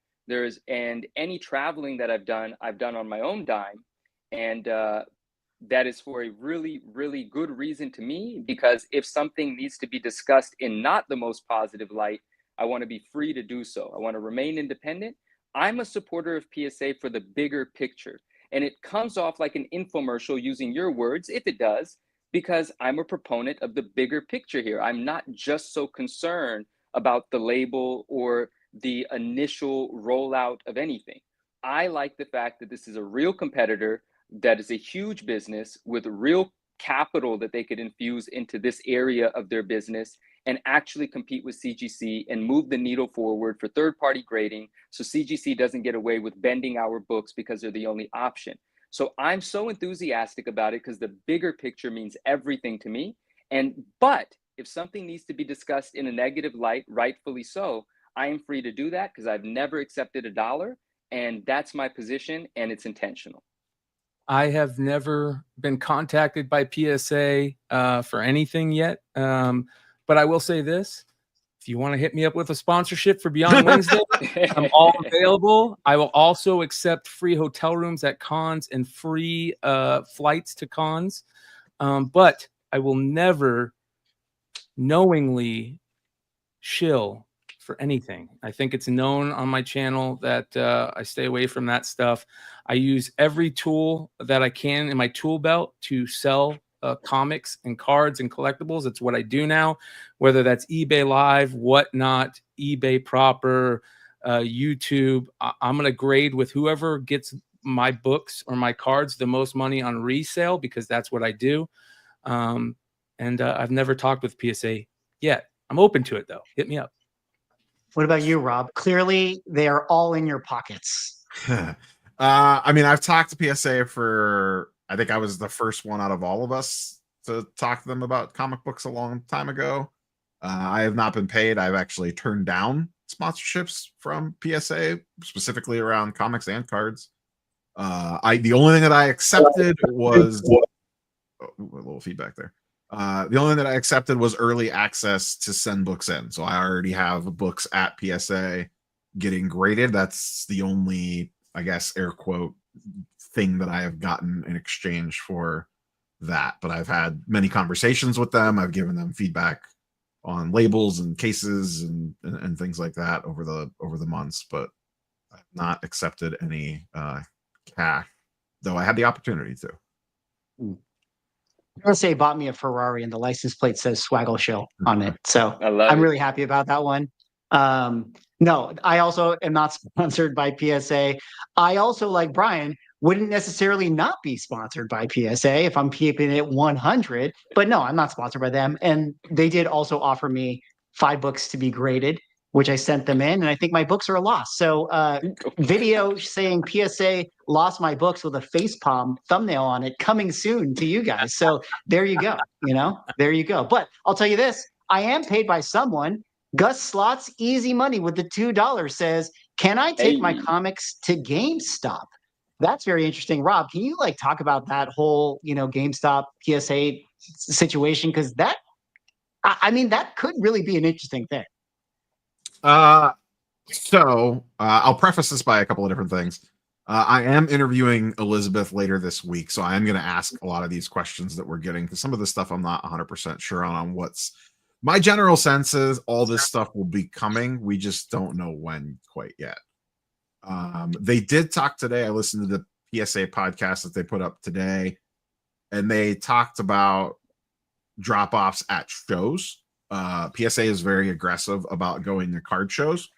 And any traveling that I've done on my own dime. And that is for a really, really good reason to me, because if something needs to be discussed in not the most positive light, I want to be free to do so. I want to remain independent. I'm a supporter of PSA for the bigger picture. And it comes off like an infomercial, using your words, if it does, because I'm a proponent of the bigger picture here. I'm not just so concerned about the label or the initial rollout of anything. I like the fact that this is a real competitor that is a huge business with real capital that they could infuse into this area of their business and actually compete with CGC and move the needle forward for third-party grading, so CGC doesn't get away with bending our books because they're the only option. So I'm so enthusiastic about it because the bigger picture means everything to me. But if something needs to be discussed in a negative light, rightfully so, I am free to do that because I've never accepted $1, and that's my position, and it's intentional. I have never been contacted by PSA for anything yet. But I will say this: if you want to hit me up with a sponsorship for Beyond Wednesday, I'm all available. I will also accept free hotel rooms at cons and free flights to cons. But I will never knowingly shill for anything. I think it's known on my channel that I stay away from that stuff. I use every tool that I can in my tool belt to sell comics and cards and collectibles. It's what I do now, whether that's eBay Live, Whatnot, eBay Proper, YouTube. I'm going to grade with whoever gets my books or my cards the most money on resale, because that's what I do. And I've never talked with PSA yet. I'm open to it, though. Hit me up. What about you, Rob? Clearly, they are all in your pockets. I mean, I've talked to PSA for, I think I was the first one out of all of us to talk to them about comic books a long time ago. I have not been paid. I've actually turned down sponsorships from PSA, specifically around comics and cards. The only thing that I accepted was a little feedback there. The only thing that I accepted was early access to send books in. So I already have books at PSA getting graded. That's the only, I guess, air quote, thing that I have gotten in exchange for that. But I've had many conversations with them. I've given them feedback on labels and cases and things like that over the months, but I've not accepted any cash, though I had the opportunity to. PSA bought me a Ferrari and the license plate says Swaggle Show on it. So I'm really happy about that one. No, I also am not sponsored by PSA. I also, like Brian, wouldn't necessarily not be sponsored by PSA if I'm keeping it 100. But no, I'm not sponsored by them. And they did also offer me 5 books to be graded, which I sent them in. And I think my books are a loss. So video saying PSA lost my books with a facepalm thumbnail on it coming soon to you guys. So there you go. There you go. But I'll tell you this, I am paid by someone. Gus Slots Easy Money with the $2 says, can I take my comics to GameStop? That's very interesting. Rob, can you talk about that whole, GameStop PSA situation? Because that could really be an interesting thing. So I'll preface this by a couple of different things. I am interviewing Elizabeth later this week, so I am going to ask a lot of these questions that we're getting, because some of the stuff I'm not 100% sure on what's My general sense is all this stuff will be coming. We just don't know when quite yet. They did talk today. I listened to the PSA podcast that they put up today, and they talked about drop-offs at shows. PSA is very aggressive about going to card shows,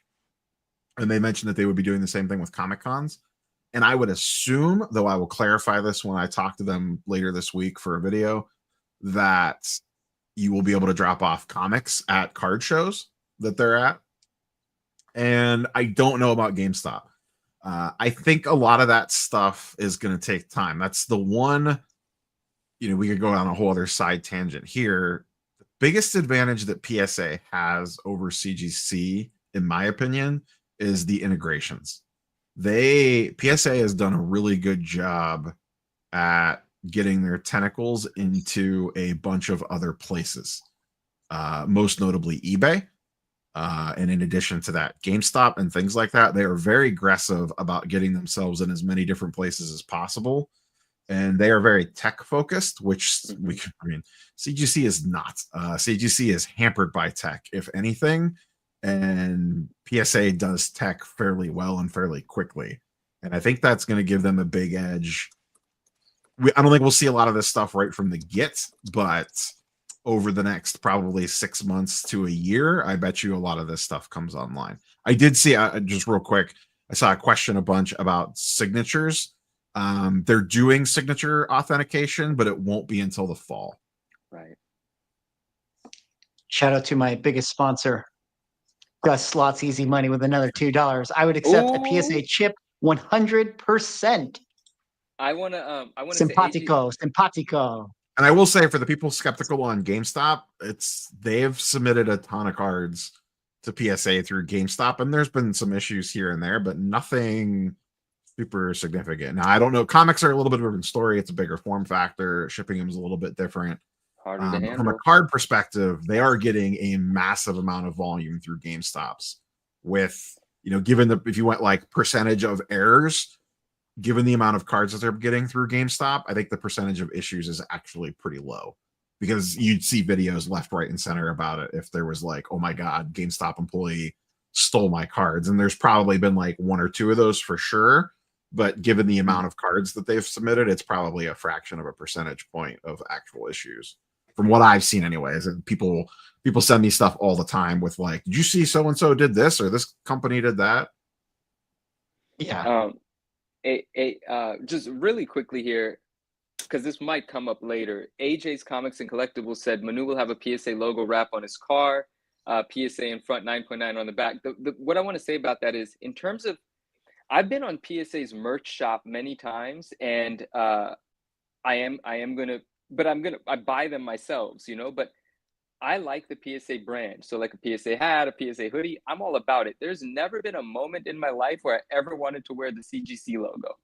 and they mentioned that they would be doing the same thing with Comic Cons. And I would assume, though I will clarify this when I talk to them later this week for a video, that you will be able to drop off comics at card shows that they're at. And I don't know about GameStop. I think a lot of that stuff is going to take time. That's the one, we could go on a whole other side tangent here. The biggest advantage that PSA has over CGC, in my opinion, is the integrations. PSA has done a really good job at getting their tentacles into a bunch of other places, most notably eBay. And in addition to that, GameStop and things like that, they are very aggressive about getting themselves in as many different places as possible. And they are very tech focused, which CGC is not. CGC is hampered by tech, if anything. And PSA does tech fairly well and fairly quickly. And I think that's going to give them a big edge. I don't think we'll see a lot of this stuff right from the get, but over the next probably 6 months to a year, I bet you a lot of this stuff comes online. I did see, just real quick, I saw a question a bunch about signatures. They're doing signature authentication, but it won't be until the fall. Right. Shout out to my biggest sponsor, Gus Slots Easy Money, with another $2. I would accept a PSA chip 100%. I want to say Simpatico. And I will say, for the people skeptical on GameStop, they've submitted a ton of cards to PSA through GameStop, and there's been some issues here and there, but nothing super significant. Now, I don't know. Comics are a little bit of a different story. It's a bigger form factor. Shipping them is a little bit different. Harder to handle. From a card perspective, they are getting a massive amount of volume through GameStops. With, given if you went like percentage of errors, given the amount of cards that they're getting through GameStop, I think the percentage of issues is actually pretty low, because you'd see videos left, right, and center about it if there was like, oh my God, GameStop employee stole my cards. And there's probably been like 1 or 2 of those for sure. But given the amount of cards that they've submitted, it's probably a fraction of a percentage point of actual issues, from what I've seen anyways. And people send me stuff all the time with like, did you see so-and-so did this or this company did that? Yeah. Just really quickly here, because this might come up later. AJ's Comics and Collectibles said Manu will have a PSA logo wrap on his car, PSA in front, 9.9 on the back. What I want to say about that is, in terms of, I've been on PSA's merch shop many times, and I buy them myself, but I like the PSA brand. So like a PSA hat, a PSA hoodie, I'm all about it. There's never been a moment in my life where I ever wanted to wear the CGC logo,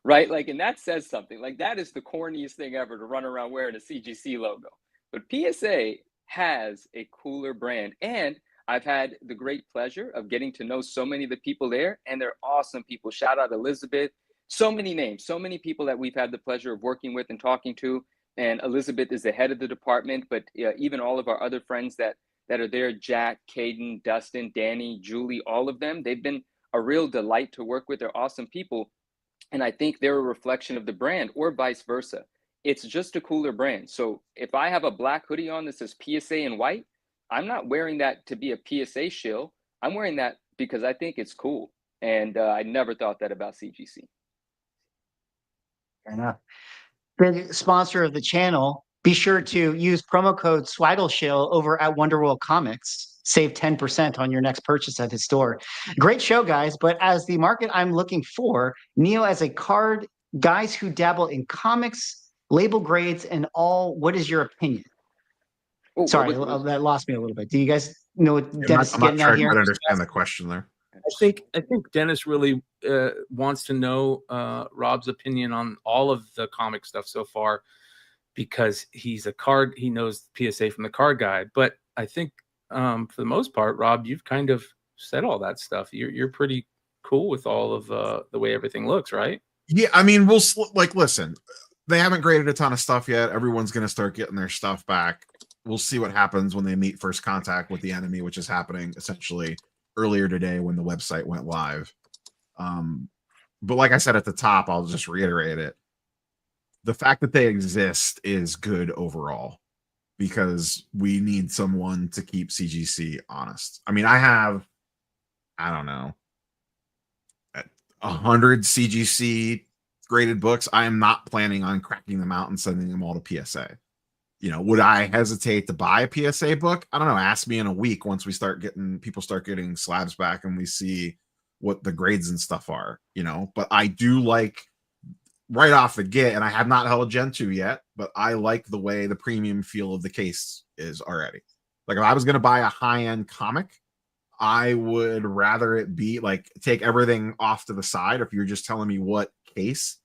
right? Like, and that says something. Like, that is the corniest thing ever, to run around wearing a CGC logo. But PSA has a cooler brand, and I've had the great pleasure of getting to know so many of the people there, and they're awesome people. Shout out Elizabeth. So many names, so many people that we've had the pleasure of working with and talking to. And Elizabeth is the head of the department, but even all of our other friends that are there, Jack, Caden, Dustin, Danny, Julie, all of them, they've been a real delight to work with. They're awesome people. And I think they're a reflection of the brand, or vice versa. It's just a cooler brand. So if I have a black hoodie on that says PSA in white, I'm not wearing that to be a PSA shill. I'm wearing that because I think it's cool. And I never thought that about CGC. Fair enough. Big sponsor of the channel. Be sure to use promo code SwaggleShill over at Wonderworld Comics. Save 10% on your next purchase at his store. Great show, guys. But as the market I'm looking for, Neo as a card, guys who dabble in comics, label grades, and all, what is your opinion? Ooh, Sorry, that lost me a little bit. Do you guys know what Dennis is getting at here? I understand the question there. I think Dennis really wants to know Rob's opinion on all of the comic stuff so far, because he knows PSA from the card guide. But I think for the most part, Rob, you've kind of said all that stuff. You're pretty cool with all of the way everything looks, right? Yeah, I mean, listen, they haven't graded a ton of stuff yet. Everyone's going to start getting their stuff back. we'll see what happens when they meet first contact with the enemy, which is happening essentially earlier today when the website went live. But like I said at the top, I'll just reiterate it. The fact that they exist is good overall because we need someone to keep CGC honest. I mean, I don't know, 100 CGC graded books. I am not planning on cracking them out and sending them all to PSA. Would I hesitate to buy a PSA book? I don't know. Ask me in a week once people start getting slabs back and we see what the grades and stuff are, but I do like right off the get, and I have not held a Gen 2 yet, but I like the way the premium feel of the case is already. Like if I was going to buy a high-end comic, I would rather it be like take everything off to the side. If you're just telling me what case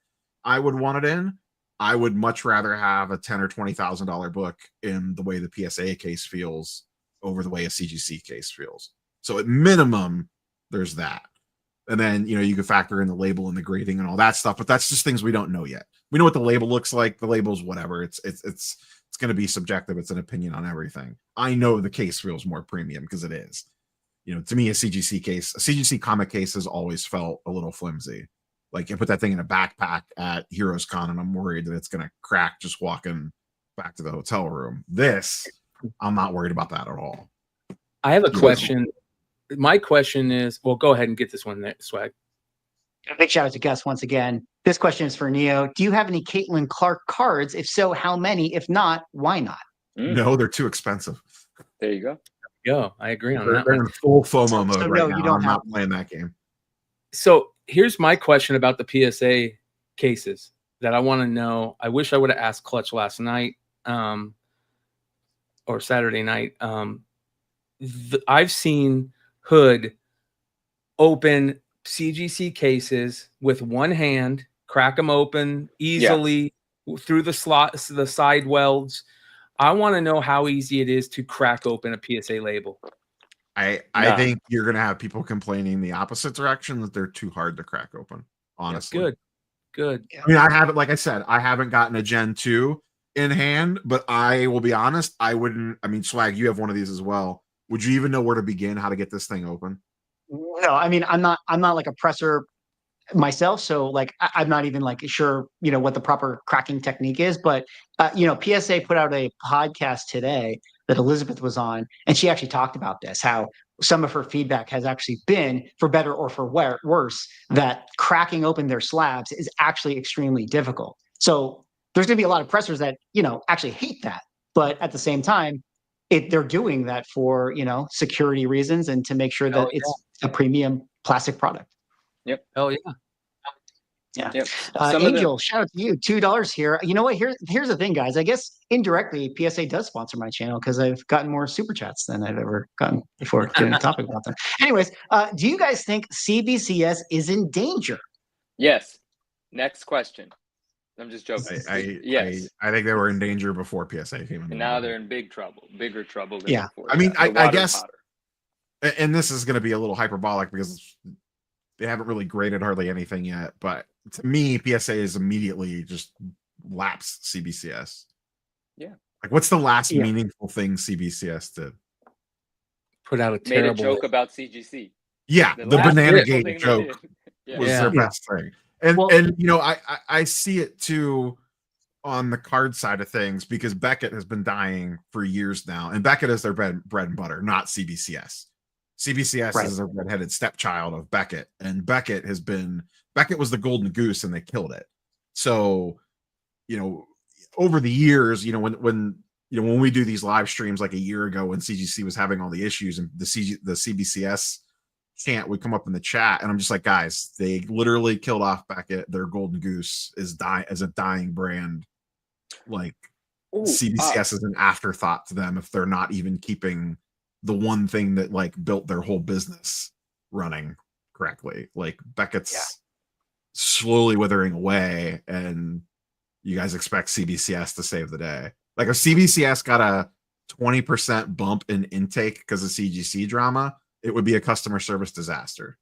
I would want it in, I would much rather have a $10,000 or $20,000 book in the way the PSA case feels over the way a CGC case feels. So at minimum, there's that. And then, you can factor in the label and the grading and all that stuff, but that's just things we don't know yet. We know what the label looks like. The label's whatever. It's going to be subjective. It's an opinion on everything. I know the case feels more premium because it is. To me, a CGC comic case has always felt a little flimsy. Like you put that thing in a backpack at Heroes Con and I'm worried that it's going to crack just walking back to the hotel room. This, I'm not worried about that at all. I have a question. My question is, well, go ahead and get this one there, Swag. A big shout out to Gus once again. This question is for Neo. Do you have any Caitlin Clark cards? If so, how many? If not, why not? No, they're too expensive. There you go. Yo, I agree on they're that. In full FOMO mode so right no, now. you don't I'm have not playing that game. So here's my question about the PSA cases that I want to know. I wish I would have asked Clutch last night or Saturday night. I've seen Hood open CGC cases with one hand, crack them open easily through the slots, the side welds. I want to know how easy it is to crack open a PSA label. I think you're going to have people complaining the opposite direction, that they're too hard to crack open, honestly. Yeah, good. I mean, I haven't, like I said, I haven't gotten a Gen 2 in hand, but I will be honest, I wouldn't. I mean, Swag, you have one of these as well. Would you even know where to begin, how to get this thing open? No, I mean, I'm not like a presser myself, so like I'm not even like sure what the proper cracking technique is, but PSA put out a podcast today that Elizabeth was on, and she actually talked about this, how some of her feedback has actually been, for better or for worse, that cracking open their slabs is actually extremely difficult. So there's going to be a lot of pressers that actually hate that, but at the same time they're doing that for security reasons and to make sure that it's a premium plastic product. Yep. Oh yeah. Yeah. Yep. Angel, shout out to you. $2 here. You know what? Here's the thing, guys. I guess indirectly PSA does sponsor my channel because I've gotten more super chats than I've ever gotten before doing a topic about them. Anyways, do you guys think CBCS is in danger? Yes. Next question. I'm just joking. Yes. I think they were in danger before PSA came in. And now they're in bigger trouble than before. I mean, I guess, and this is going to be a little hyperbolic because they haven't really graded hardly anything yet, but to me, PSA is immediately just laps CBCS. Yeah. Like, what's the last meaningful thing CBCS did? Put out a terrible made a joke about CGC. Yeah, the banana gate joke was their best thing. And I see it too on the card side of things because Beckett has been dying for years now, and Beckett is their bread and butter, not CBCS. CBCS is a redheaded stepchild of Beckett, and Beckett was the golden goose, and they killed it. So, over the years, when we do these live streams like a year ago when CGC was having all the issues, and the CBCS chant would come up in the chat, and I'm just like, guys, they literally killed off Beckett. Their golden goose is as a dying brand. Like, CBCS is an afterthought to them if they're not even keeping the one thing that like built their whole business running correctly. Like, Beckett's slowly withering away, and you guys expect CBCS to save the day. Like, if CBCS got a 20% bump in intake because of CGC drama, it would be a customer service disaster.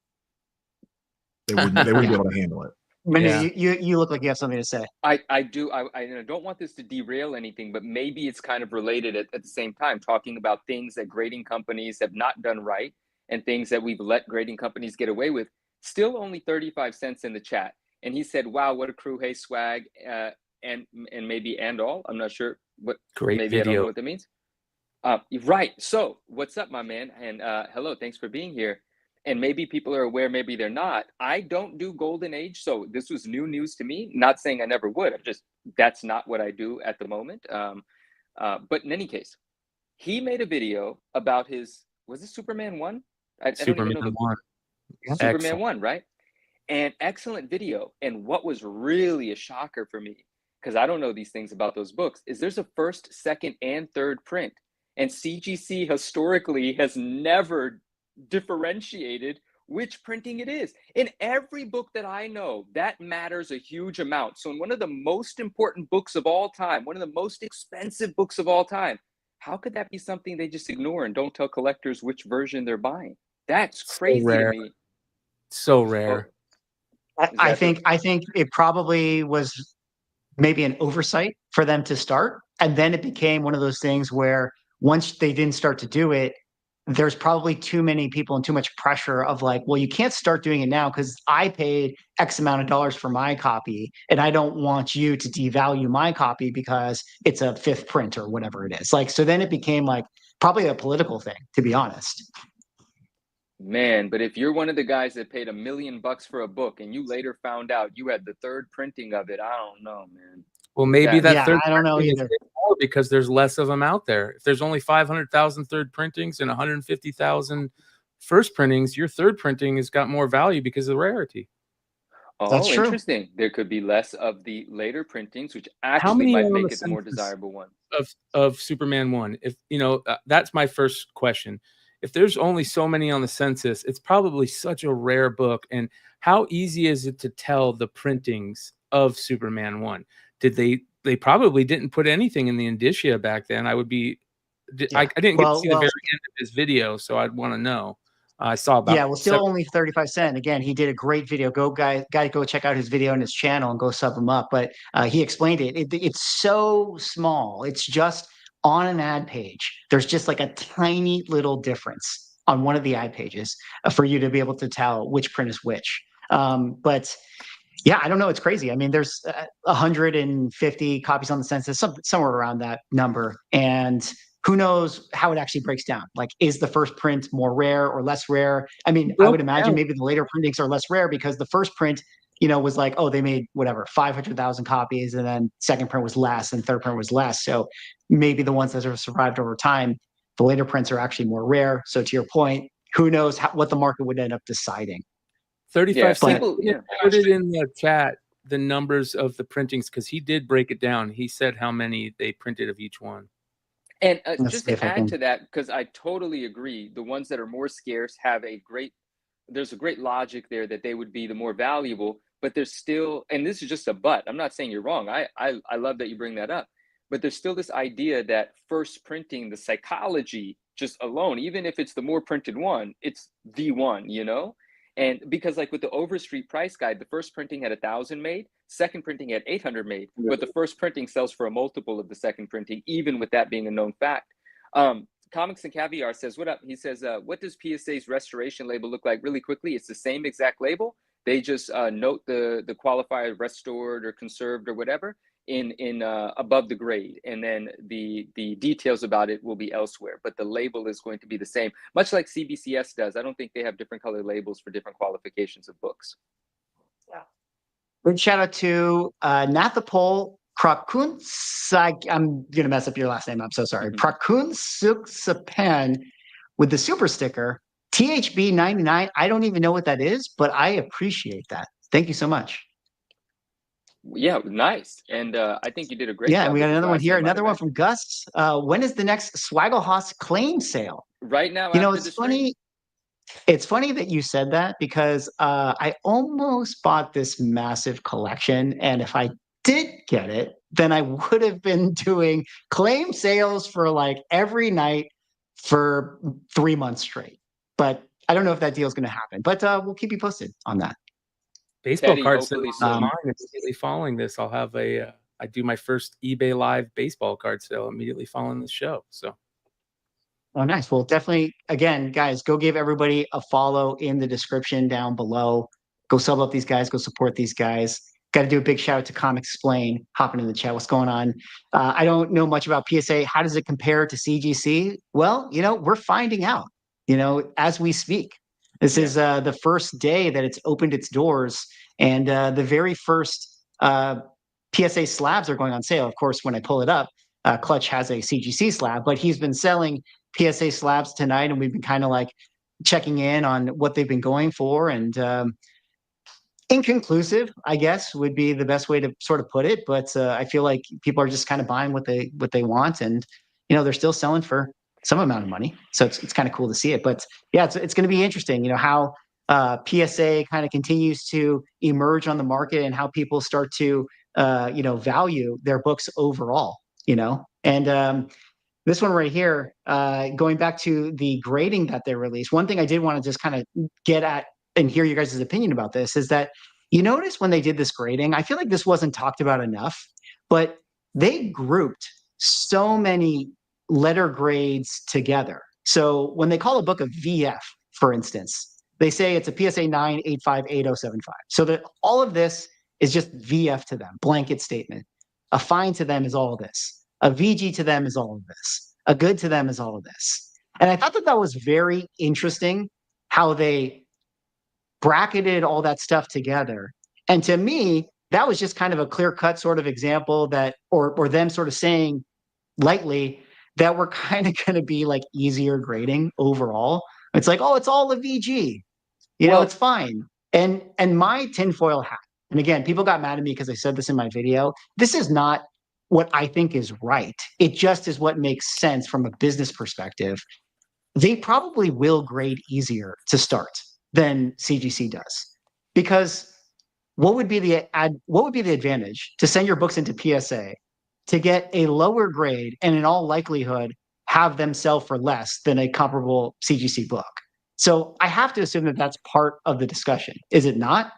They wouldn't be able to handle it. Manu, Yeah. you look like you have something to say. I do. I don't want this to derail anything, but maybe it's kind of related at the same time, talking about things that grading companies have not done right and things that we've let grading companies get away with. Still only 35 cents in the chat. And he said, wow, what a crew. Hey, swag. And maybe and all. I'm not sure what. Great Maybe I don't know video. what that means. Right. So what's up, my man? And hello, thanks for being here. And maybe people are aware, maybe they're not. I don't do golden age, so this was new news to me. Not saying I never would. That's not what I do at the moment. But in any case, he made a video about was it Superman 1? I don't even Superman know the 1. Superman Excellent. 1, right? And excellent video. And what was really a shocker for me, because I don't know these things about those books, is there's a first, second, and third print. And CGC historically has never differentiated which printing it is. In every book that I know, that matters a huge amount. So in one of the most important books of all time, one of the most expensive books of all time, how could that be something they just ignore and don't tell collectors which version they're buying? That's crazy to me. So rare. I think it probably was maybe an oversight for them to start. And then it became one of those things where once they didn't start to do it, there's probably too many people and too much pressure of like, well, you can't start doing it now because I paid X amount of dollars for my copy and I don't want you to devalue my copy because it's a fifth print or whatever it is. Like, so then it became like probably a political thing, to be honest. Man, but if you're one of the guys that paid $1 million for a book and you later found out you had the third printing of it, I don't know, man. Well, maybe that yeah, third I don't know printing either. is more because there's less of them out there. If there's only 500,000 third printings and 150,000 first printings, your third printing has got more value because of the rarity. That's Oh, true. interesting. There could be less of the later printings, which How actually many might are on make the it the more census desirable one. of Superman 1? If you know, that's my first question. If there's only so many on the census, it's probably such a rare book. And how easy is it to tell the printings of Superman 1? Did they probably didn't put anything in the indicia back then? I didn't get to see the very end of his video, so I'd want to know. I saw about well, still only 35 cents. Again, he did a great video. Go check out his video on his channel and go sub him up. But he explained it. It's so small. It's just on an ad page. There's just like a tiny little difference on one of the ad pages for you to be able to tell which print is which. But yeah, I don't know. It's crazy. I mean, there's 150 copies on the census, somewhere around that number. And who knows how it actually breaks down? Like, is the first print more rare or less rare? I mean, I would imagine maybe the later printings are less rare because the first print, was like, oh, they made whatever, 500,000 copies. And then second print was less and third print was less. So maybe the ones that have survived over time, the later prints are actually more rare. So to your point, who knows what the market would end up deciding? 35 cents. Put it in the chat, the numbers of the printings, because he did break it down. He said how many they printed of each one. And just to add to that, because I totally agree, the ones that are more scarce have there's a great logic there that they would be the more valuable, but there's still, and this is just a but, I'm not saying you're wrong. I love that you bring that up, but there's still this idea that first printing, the psychology just alone, even if it's the more printed one, it's the one, And because like with the Overstreet price guide, the first printing had 1,000 made, second printing had 800 made, but the first printing sells for a multiple of the second printing, even with that being a known fact. Comics and Caviar says, what up? He says, what does PSA's restoration label look like? Really quickly, it's the same exact label. They just note the qualifier restored or conserved or whatever in above the grade, and then the details about it will be elsewhere, but the label is going to be the same, much like CBCS does. I don't think they have different color labels for different qualifications of books. Yeah. Big shout out to Nathapol Prakun. I'm gonna mess up your last name. I'm so sorry. Prakun Suksapan with the super sticker THB 99. I don't even know what that is, but I appreciate that. Thank you so much. Yeah, nice. And I think you did a great job. Yeah, and we got another one here. Another one from Gus. When is the next Swaggelhaus claim sale? Right now, it's funny. It's funny that you said that because I almost bought this massive collection. And if I did get it, then I would have been doing claim sales for like every night for 3 months straight. But I don't know if that deal is going to happen. But we'll keep you posted on that. Baseball Teddy, card sale hopefully on soon. mine immediately following this. I'll have I do my first eBay Live baseball card sale immediately following the show. So. Oh, nice. Well, definitely, again, guys, go give everybody a follow in the description down below. Go sub up these guys. Go support these guys. Got to do a big shout out to Comic Explain, hopping in the chat. What's going on? I don't know much about PSA. How does it compare to CGC? Well, we're finding out, as we speak. This is the first day that it's opened its doors. And the very first PSA slabs are going on sale. Of course, when I pull it up, Clutch has a CGC slab, but he's been selling PSA slabs tonight, and we've been kind of like checking in on what they've been going for. And inconclusive, I guess, would be the best way to sort of put it. But I feel like people are just kind of buying what they want, and they're still selling for some amount of money. So it's kind of cool to see it. But yeah, it's going to be interesting, how PSA kind of continues to emerge on the market and how people start to value their books overall. And this one right here, going back to the grading that they released, one thing I did want to just kind of get at and hear you guys' opinion about this is that you notice when they did this grading, I feel like this wasn't talked about enough, but they grouped so many letter grades together. So when they call a book a VF, for instance, they say it's a PSA 9, 85, 8075. So that all of this is just VF to them, blanket statement. A fine to them is all of this. A VG to them is all of this. A good to them is all of this. And I thought that was very interesting how they bracketed all that stuff together. And to me, that was just kind of a clear-cut sort of example that, or them sort of saying lightly that we're kind of going to be like easier grading overall. It's like, oh, it's all a VG. It's fine. And my tinfoil hat, and again, people got mad at me because I said this in my video. This is not what I think is right. It just is what makes sense from a business perspective. They probably will grade easier to start than CGC does, because what would be the advantage to send your books into PSA to get a lower grade and in all likelihood have them sell for less than a comparable CGC book? So I have to assume that that's part of the discussion. Is it not?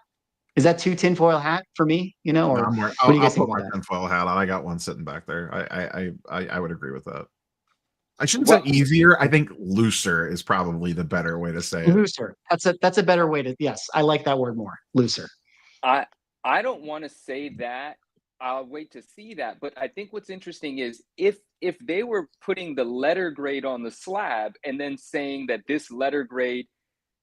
Is that too tinfoil hat for me? Or No, what do you guys think about that? tinfoil hat on. I got one sitting back there. I would agree with that. I shouldn't say easier. I think looser is probably the better way to say it. Looser. That's a better way to. Yes, I like that word more. Looser. I don't want to say that. I'll wait to see that. But I think what's interesting is if they were putting the letter grade on the slab and then saying that this letter grade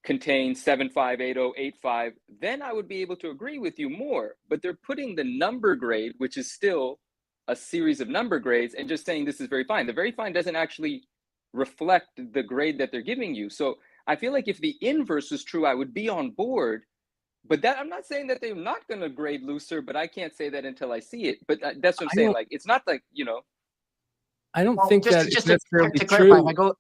contains 758085, then I would be able to agree with you more. But they're putting the number grade, which is still a series of number grades, and just saying this is very fine. The very fine doesn't actually reflect the grade that they're giving you. So I feel like if the inverse was true, I would be on board. But that, I'm not saying that they're not going to grade looser, but I can't say that until I see it. But that's what I'm saying. Like, it's not like, I don't think that just it's necessarily to clarify, true.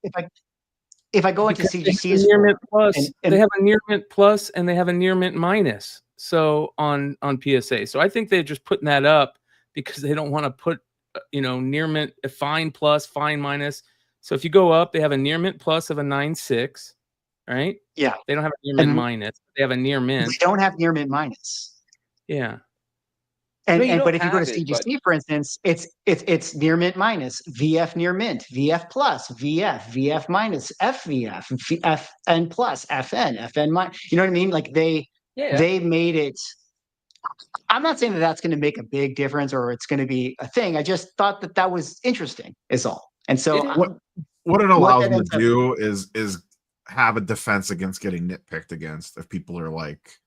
If I go into CGC's near mint plus, and they have a near mint plus and they have a near mint minus. So on PSA, so I think they're just putting that up because they don't want to put near mint, a fine plus, fine minus. So if you go up, they have a near mint plus of a 9.6, right? Yeah, they don't have a near mint minus. They have a near mint. They don't have near mint minus. Yeah. But if you go to CGC, for instance, it's near mint minus, VF near mint, VF plus, VF minus, FVF, FN plus, FN minus. You know what I mean? Like they made it. I'm not saying that that's going to make a big difference or it's going to be a thing. I just thought that was interesting, is all. And so what it allows them to do is have a defense against getting nitpicked against. If people are like,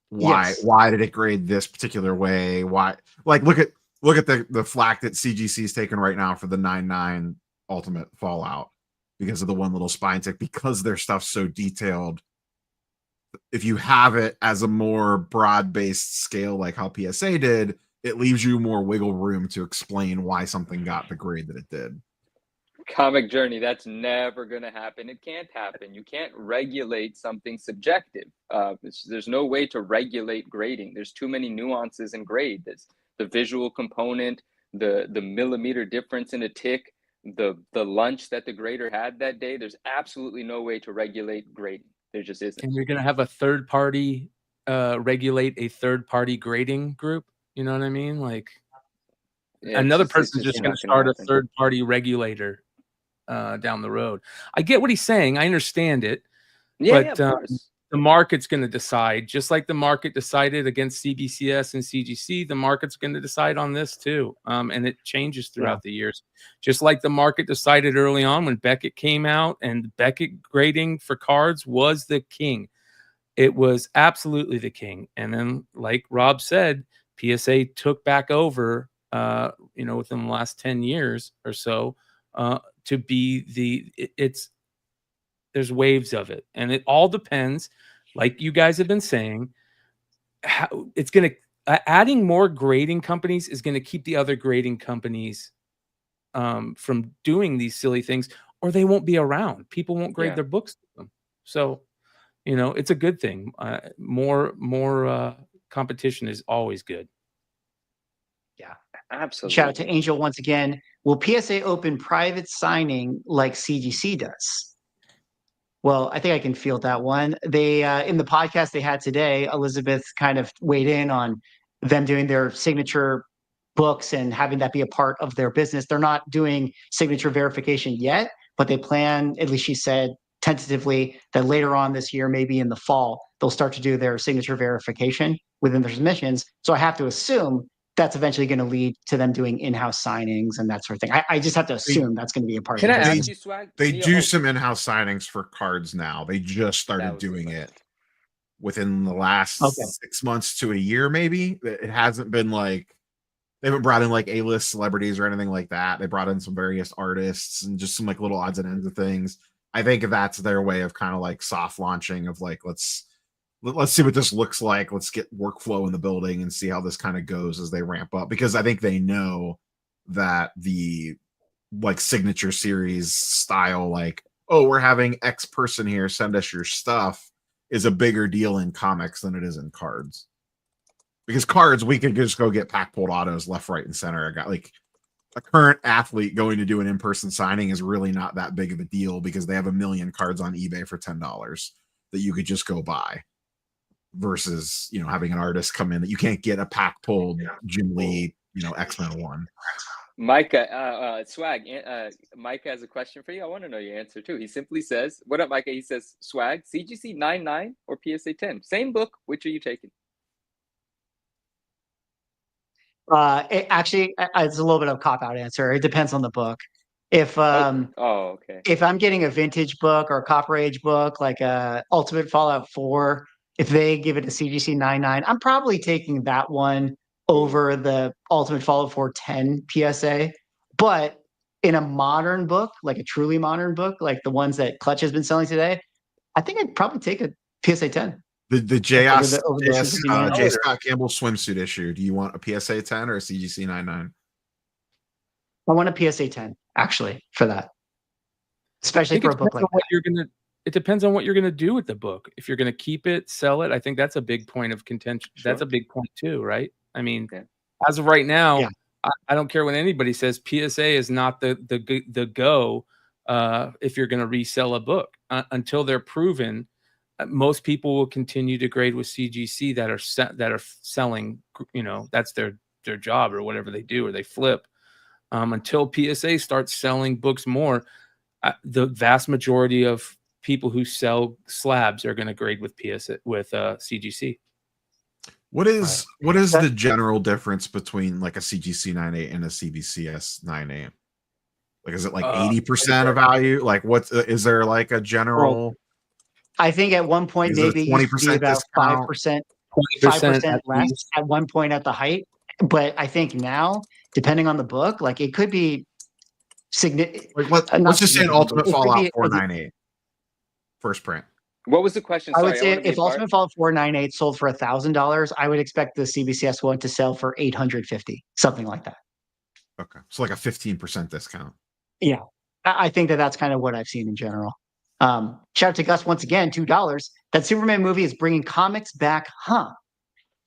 why did it grade this particular way? Why? Like, look at the flack that CGC is taking right now for the 9.9 Ultimate Fallout because of the one little spine tick, because their stuff's so detailed. If you have it as a more broad-based scale like how PSA did, it leaves you more wiggle room to explain why something got the grade that it did. Comic Journey, that's never going to happen. It can't happen. You can't regulate something subjective. There's no way to regulate grading. There's too many nuances in grade. There's the visual component, the millimeter difference in a tick, the lunch that the grader had that day. There's absolutely no way to regulate grading. There just isn't. And you're going to have a third party regulate a third-party grading group. You know what I mean? Like Yeah, another it's person's just going not to start a happen. third-party regulator down the road. I get what he's saying. I understand it. Yeah, But of course. the market's going to decide, just like the market decided against CBCS and CGC, the market's going to decide on this too. And it changes throughout the years. Just like the market decided early on when Beckett came out, and Beckett grading for cards was the king. It was absolutely the king. And then, like Rob said, PSA took back over, within the last 10 years or so, to be there's waves of it, and it all depends, like you guys have been saying, how it's going to adding more grading companies is going to keep the other grading companies from doing these silly things, or they won't be around. People won't grade their books to them. So, it's a good thing. More competition is always good. Yeah, Absolutely. shout out to Angel once again. Will PSA open private signing like CGC does? Well, I think I can field that one. They in the podcast they had today, Elizabeth kind of weighed in on them doing their signature books and having that be a part of their business. They're not doing signature verification yet, but they plan, at least she said tentatively, that later on this year, maybe in the fall, they'll start to do their signature verification within their submissions. So I have to assume that's eventually going to lead to them doing in-house signings and that sort of thing. I just have to assume that's going to be a part Can of I the business. ask you, Swag? They Neo- do some in-house signings for cards now. They just started doing it within the last 6 months to a year, maybe. It hasn't been like they haven't brought in like A-list celebrities or anything like that. They brought in some various artists and just some like little odds and ends of things. I think that's their way of kind of like soft launching of like let's see what this looks like. Let's get workflow in the building and see how this kind of goes as they ramp up, because I think they know that the like signature series style, like, oh, we're having X person here, send us your stuff, is a bigger deal in comics than it is in cards. Because cards, we could just go get pack pulled autos left, right, and center. I got like a current athlete going to do an in-person signing is really not that big of a deal because they have a million cards on eBay for $10 that you could just go buy. Versus, having an artist come in that you can't get a pack pulled Jim Lee, X-Men 1. Micah, Swag, Micah has a question for you. I want to know your answer too. He simply says, what up, Micah? He says, Swag, CGC 99 or PSA 10? Same book. Which are you taking? Actually, it's a little bit of a cop-out answer. It depends on the book. If okay. If I'm getting a vintage book or a Copper Age book, like Ultimate Fallout 4, if they give it a CGC 99, I'm probably taking that one over the Ultimate Fallout 4 10 PSA. But in a modern book, like a truly modern book, like the ones that Clutch has been selling today, I think I'd probably take a PSA 10. The J. CGC Scott Campbell swimsuit issue. Do you want a PSA 10 or a CGC 99? I want a PSA 10, actually, for that. Especially for a book like that. It depends on what you're gonna do with the book. If you're gonna keep it, sell it, I think that's a big point of contention. Sure. That's a big point too, right? I mean, as of right now, I don't care what anybody says. PSA is not the go if you're gonna resell a book until they're proven. Most people will continue to grade with CGC that are selling. That's their job or whatever they do, or they flip until PSA starts selling books more. The vast majority of people who sell slabs are going to grade with CGC. What is the general difference between like a CGC 98 and a CBCS 98? Like, is it like 80% of value? Like, what is there like a general? Well, I think at one point maybe it used to be about 5%, 5% less at one point at the height. But I think now, depending on the book, like it could be significant. Like let's just say an Ultimate Fallout 498 first print. What was the question? Sorry, I would say if Ultimate Fallout 498 sold for $1,000, I would expect the CBCS one to sell for $850, something like that. Okay, so like a 15% discount. Yeah, I think that's kind of what I've seen in general. Shout out to Gus once again, $2. That Superman movie is bringing comics back, huh?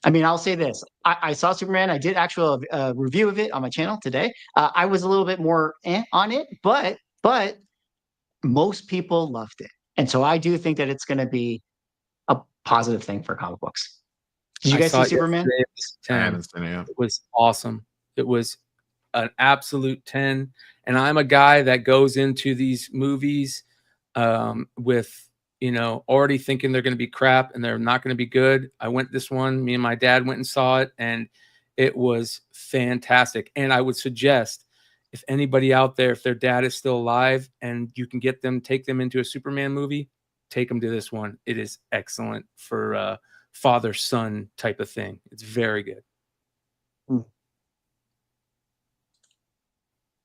I mean, I'll say this. I saw Superman. I did actual review of it on my channel today. I was a little bit more on it, but most people loved it. And so I do think that it's going to be a positive thing for comic books. Did you I guys saw see it Superman? yesterday. It was I 10. haven't seen it yet. It was awesome. It was an absolute 10. And I'm a guy that goes into these movies with, already thinking they're going to be crap and they're not going to be good. I went this one, me and my dad went and saw it, and it was fantastic. And I would suggest, if anybody out there, if their dad is still alive and you can take them into a Superman movie, take them to this one. It is excellent for father-son type of thing. It's very good.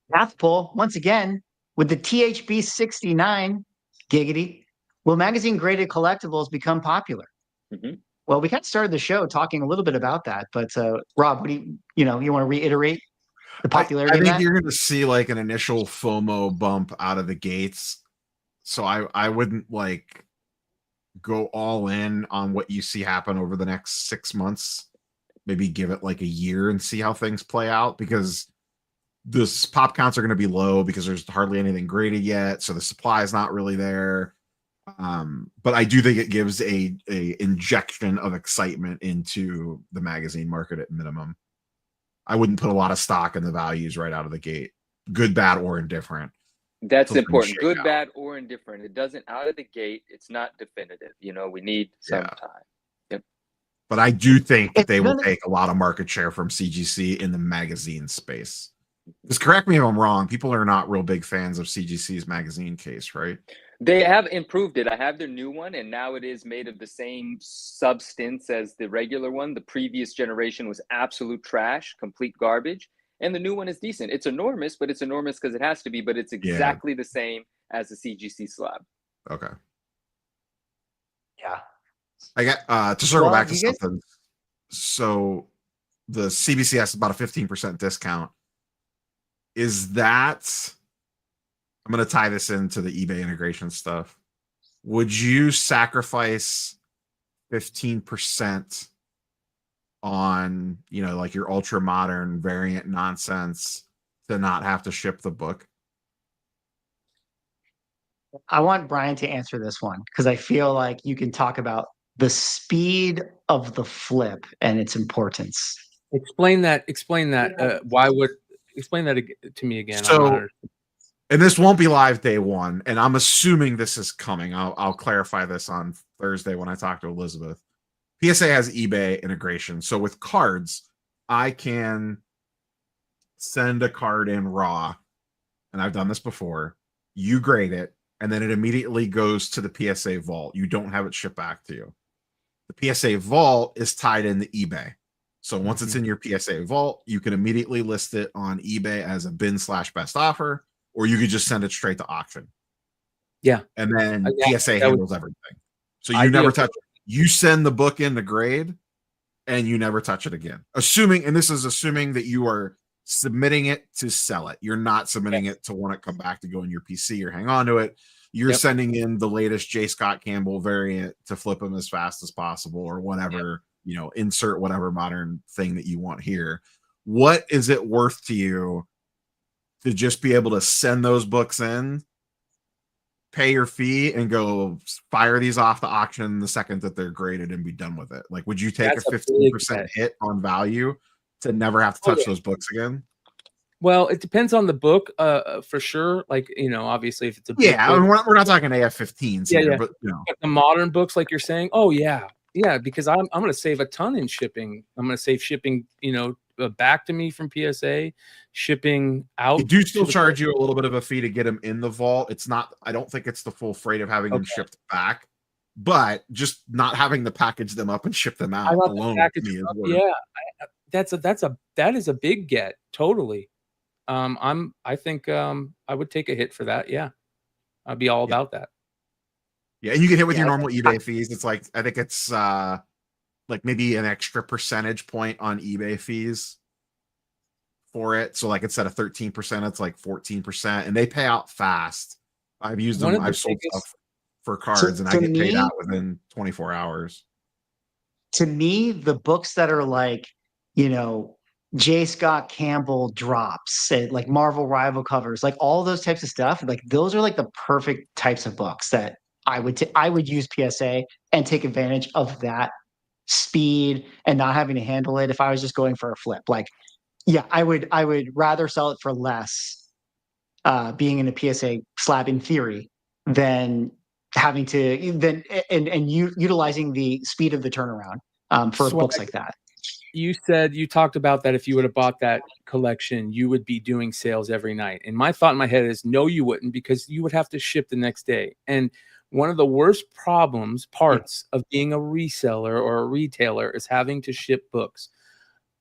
Math poll, once again, with the THB 69 giggity, will magazine graded collectibles become popular? Mhm. Well, we kind of started the show talking a little bit about that, but Rob, what do you want to reiterate the popularity I of think that? you're going to see like an initial FOMO bump out of the gates. So I wouldn't like go all in on what you see happen over the next 6 months. Maybe give it like a year and see how things play out, because this pop counts are going to be low because there's hardly anything graded yet. So the supply is not really there. But I do think it gives a injection of excitement into the magazine market at minimum. I wouldn't put a lot of stock in the values right out of the gate, good, bad, or indifferent. That's So things important. shake Good, out. bad, or indifferent. It doesn't out of the gate. It's not definitive. We need some Yeah. time. But I do think that It's they will gonna- take a lot of market share from CGC in the magazine space. Just correct me if I'm wrong. People are not real big fans of CGC's magazine case, right? They have improved it. I have their new one, and now it is made of the same substance as the regular one. The previous generation was absolute trash, complete garbage. And the new one is decent. It's enormous, but it's enormous because it has to be, but it's exactly the same as the CGC slab. Okay. Yeah. I got to circle Well, back to you guys- something. So the CBCS is about a 15% discount. Is that, I'm going to tie this into the eBay integration stuff. Would you sacrifice 15% on, like your ultra modern variant nonsense to not have to ship the book? I want Brian to answer this one because I feel like you can talk about the speed of the flip and its importance. Explain that. Explain that. Explain that to me again? So, and this won't be live day one, and I'm assuming this is coming. I'll clarify this on Thursday when I talk to Elizabeth. PSA has eBay integration. So with cards, I can send a card in raw, and I've done this before. You grade it, and then it immediately goes to the PSA vault. You don't have it shipped back to you. The PSA vault is tied into eBay. So once it's in your PSA vault, you can immediately list it on eBay as a bin/best offer, or you could just send it straight to auction. Yeah. And then Yeah, PSA handles everything. So you Ideal. never touch it. You send the book in to grade and you never touch it again. Assuming, and this is assuming that you are submitting it to sell it. You're not submitting it to want to come back to go in your PC or hang on to it. You're sending in the latest J. Scott Campbell variant to flip them as fast as possible or whatever, insert whatever modern thing that you want here. What is it worth to you to just be able to send those books in, pay your fee, and go fire these off the auction the second that they're graded and be done with it? Like, would you take That's a 15% hit on value to never have to touch those books again? Well, it depends on the book, for sure. Like, obviously, if it's a big book, I mean, we're not talking AF-15s here, but But the modern books, like you're saying, because I'm going to save a ton in shipping. I'm going to save shipping, back to me from PSA, shipping out. They do still charge you a little bit of a fee to get them in the vault. It's not, I don't think it's the full freight of having them shipped back, but just not having to package them up and ship them out alone. That is a big get. Totally. I think I would take a hit for that. Yeah. I'd be all about that. Yeah. And you get hit with your normal eBay fees. It's like, I think it's like maybe an extra percentage point on eBay fees for it. So like instead of 13%, it's like 14%, and they pay out fast. I've used them. I've sold stuff for cards and I get paid out within 24 hours. To me, the books that are like, J. Scott Campbell drops, like Marvel Rival covers, like all those types of stuff, like those are like the perfect types of books that I would use PSA and take advantage of that speed and not having to handle it if I was just going for a flip. Like, yeah, I would rather sell it for less, being in a PSA slab in theory, than having to and utilizing the speed of the turnaround for Swag, books like that. you talked about that if you would have bought that collection, you would be doing sales every night. And my thought in my head is no, you wouldn't, because you would have to ship the next day. And one of the worst parts of being a reseller or a retailer is having to ship books.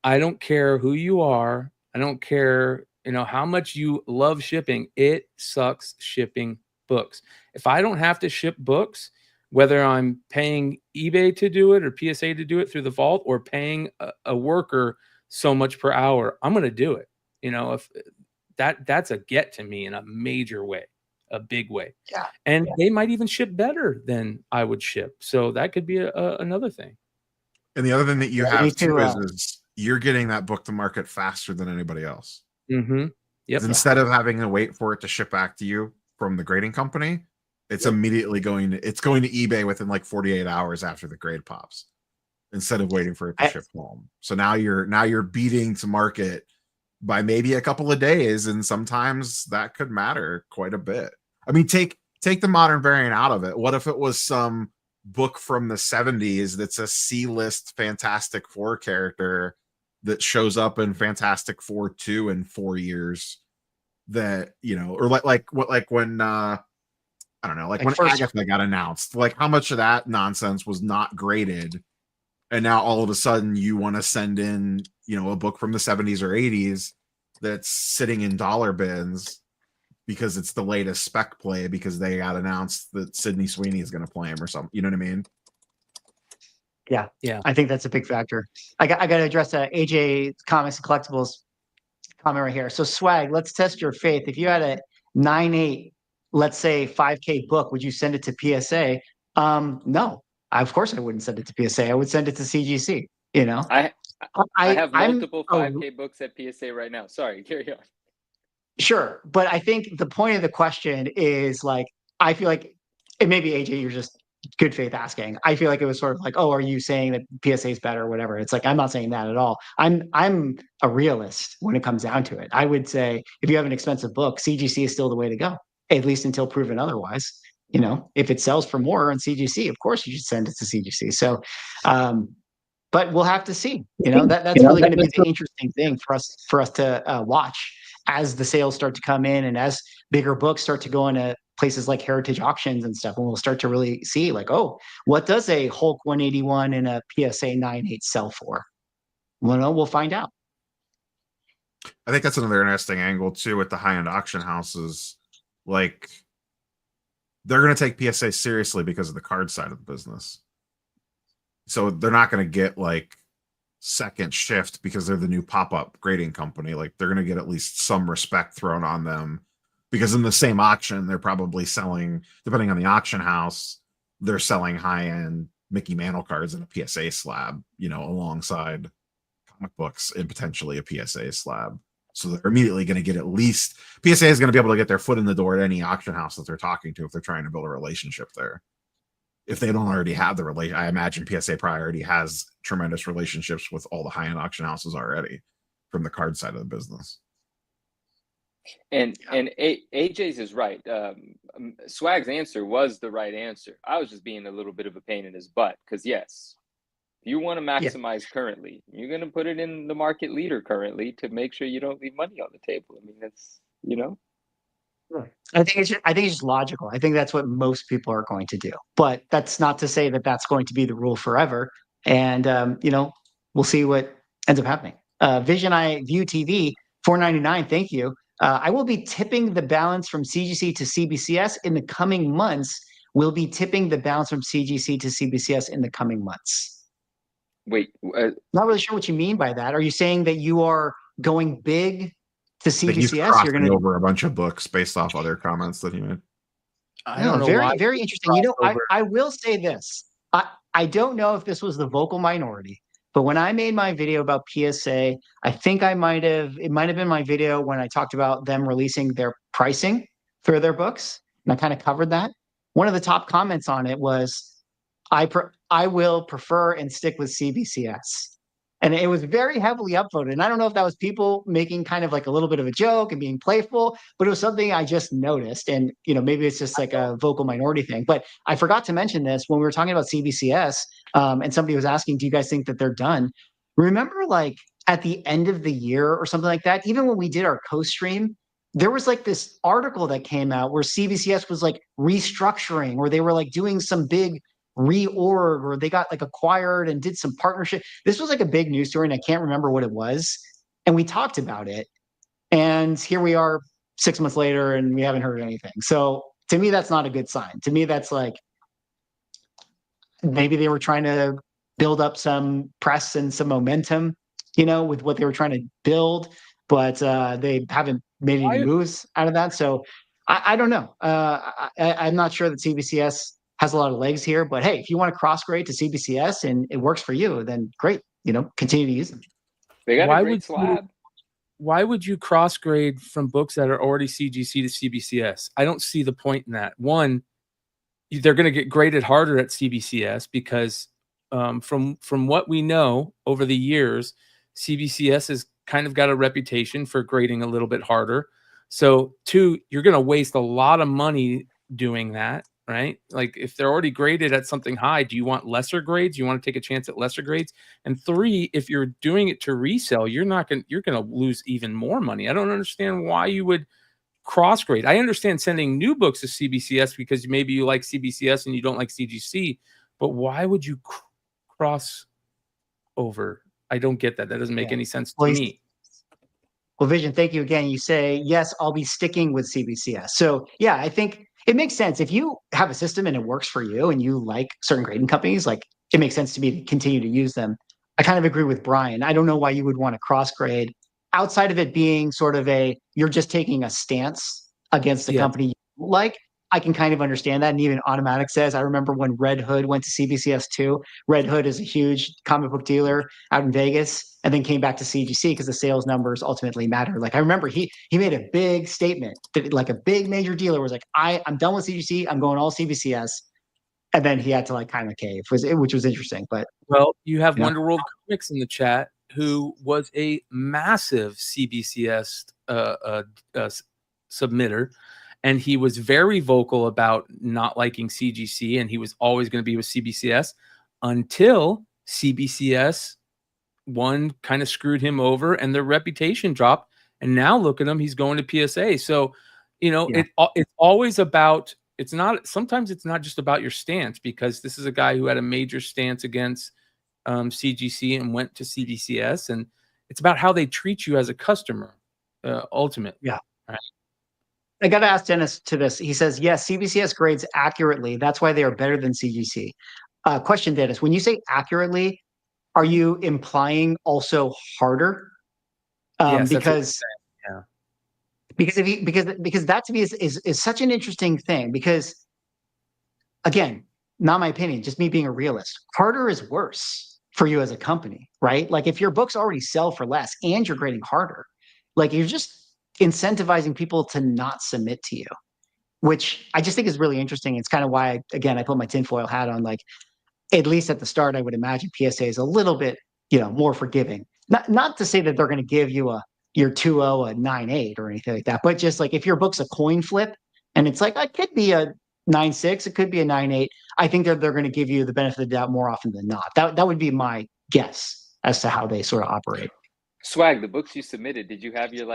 I don't care who you are. I don't care, how much you love shipping. It sucks shipping books. If I don't have to ship books, whether I'm paying eBay to do it or PSA to do it through the vault, or paying a worker so much per hour, I'm going to do it. If that's a get to me in a major way, a big way. Yeah. And they might even ship better than I would ship. So that could be another thing. And the other thing that you Yeah, have too is you're getting that book to market faster than anybody else. Mm-hmm. Yep. Instead of having to wait for it to ship back to you from the grading company, it's immediately going to eBay within like 48 hours after the grade pops, instead of waiting for it to ship home. So now you're beating to market by maybe a couple of days, and sometimes that could matter quite a bit. I mean, take the modern variant out of it. What if it was some book from the 70s that's a C-list Fantastic Four character that shows up in Fantastic Four 2 in 4 years, that, or like when I don't know, like when Agatha got announced, like how much of that nonsense was not graded, and now all of a sudden you want to send in, a book from the 70s or 80s that's sitting in dollar bins because it's the latest spec play because they got announced that Sydney Sweeney is going to play him or something. You know what I mean? Yeah. Yeah. I think that's a big factor. I got to address AJ Comics and Collectibles comment right here. So Swag, let's test your faith. If you had a 9.8, let's say 5K book, would you send it to PSA? No, of course I wouldn't send it to PSA. I would send it to CGC. I have multiple 5K books at PSA right now. Sorry, carry on. Sure. But I think the point of the question is, like, I feel like, and maybe AJ, you're just good faith asking. I feel like it was sort of like, oh, are you saying that PSA is better or whatever? It's like, I'm not saying that at all. I'm a realist when it comes down to it. I would say if you have an expensive book, CGC is still the way to go, at least until proven otherwise. If it sells for more on CGC, of course you should send it to CGC. So, but we'll have to see. That's really going to be the interesting thing for us to watch as the sales start to come in and as bigger books start to go into places like heritage auctions and stuff. And we'll start to really see, like, oh, what does a Hulk 181 and a PSA 9.8 sell for? Well, no, we'll find out. I think that's another interesting angle too with the high-end auction houses. Like, they're going to take PSA seriously because of the card side of the business. So they're not going to get like second shift because they're the new pop-up grading company. Like, they're going to get at least some respect thrown on them, because in the same auction, they're probably selling, depending on the auction house, they're selling high-end Mickey Mantle cards in a PSA slab, alongside comic books and potentially a PSA slab. So they're immediately going to get at least, PSA is going to be able to get their foot in the door at any auction house that they're talking to if they're trying to build a relationship there. If they don't already have the relation, I imagine PSA probably already has tremendous relationships with all the high-end auction houses already from the card side of the business. And AJ's is right. Swag's answer was the right answer. I was just being a little bit of a pain in his butt, because yes, if you want to maximize currently, you're going to put it in the market leader currently to make sure you don't leave money on the table. I mean, that's, I think it's just logical. I think that's what most people are going to do. But that's not to say that that's going to be the rule forever. And we'll see what ends up happening. Vision Eye View TV $4.99. Thank you. I will be tipping the balance from CGC to CBCS in the coming months. We'll be tipping the balance from CGC to CBCS in the coming months. Wait, not really sure what you mean by that. Are you saying that you are going big to CBCS? You're going to over a bunch of books based off other comments that he made. I don't know. Very, very interesting. I will say this. I don't know if this was the vocal minority, but when I made my video about PSA, I think it might have been my video when I talked about them releasing their pricing for their books, and I kind of covered that. One of the top comments on it was, I I will prefer and stick with CBCS. And it was very heavily upvoted. And I don't know if that was people making kind of like a little bit of a joke and being playful, but it was something I just noticed. And, maybe it's just like a vocal minority thing. But I forgot to mention this when we were talking about CBCS, and somebody was asking, do you guys think that they're done? Remember, like at the end of the year or something like that, even when we did our co-stream, there was like this article that came out where CBCS was like restructuring, or they were like doing some big reorg, or they got like acquired and did some partnership. This was like a big news story, and I can't remember what it was. And we talked about it. And here we are 6 months later, and we haven't heard anything. So to me, that's not a good sign. To me, that's like maybe they were trying to build up some press and some momentum, with what they were trying to build, but they haven't made any moves out of that. So I don't know. I'm not sure that CBCS has a lot of legs here, but hey, if you want to cross grade to CBCS and it works for you, then great. Continue to use them. They got a great slab. Why would you cross grade from books that are already CGC to CBCS? I don't see the point in that. One, they're going to get graded harder at CBCS because from what we know over the years, CBCS has kind of got a reputation for grading a little bit harder. So two, you're going to waste a lot of money doing that, right? Like if they're already graded at something high, do you want lesser grades? You want to take a chance at lesser grades? And three, if you're doing it to resell, you're going to lose even more money. I don't understand why you would cross grade. I understand sending new books to CBCS because maybe you like CBCS and you don't like CGC, but why would you cross over? I don't get that. That doesn't make any sense to me. Well, Vision, thank you again. You say, yes, I'll be sticking with CBCS. So yeah, I think it makes sense. If you have a system and it works for you and you like certain grading companies, like it makes sense to me to continue to use them. I kind of agree with Brian. I don't know why you would want to cross grade outside of it being sort of you're just taking a stance against the company you like. I can kind of understand that. And even Automatic says, I remember when Red Hood went to CBCS too. Red Hood is a huge comic book dealer out in Vegas and then came back to CGC because the sales numbers ultimately matter. Like I remember he made a big statement that like a big major dealer was like, I'm done with CGC. I'm going all CBCS. And then he had to like kind of cave, which was interesting. But well, you have Wonder World Comics in the chat, who was a massive CBCS submitter. And he was very vocal about not liking CGC, and he was always going to be with CBCS until CBCS one kind of screwed him over and their reputation dropped. And now look at him, he's going to PSA. So, it's always about, sometimes it's not just about your stance, because this is a guy who had a major stance against CGC and went to CBCS, and it's about how they treat you as a customer, ultimately. Yeah. Right? I got to ask Dennis to this. He says, yes, CBCS grades accurately. That's why they are better than CGC. Question, Dennis, when you say accurately, are you implying also harder? Yes, because that to me is such an interesting thing, because again, not my opinion, just me being a realist, harder is worse for you as a company, right? Like if your books already sell for less and you're grading harder, like you're just incentivizing people to not submit to you, which I just think is really interesting. It's kind of why, again, I put my tinfoil hat on. Like, at least at the start, I would imagine PSA is a little bit, more forgiving. Not to say that they're going to give you your 2.0 a 9.8 or anything like that, but just like if your book's a coin flip and it's like, it could be a 9.6, it could be a 9.8. I think they're going to give you the benefit of the doubt more often than not. That would be my guess as to how they sort of operate. Swag, the books you submitted, did you have your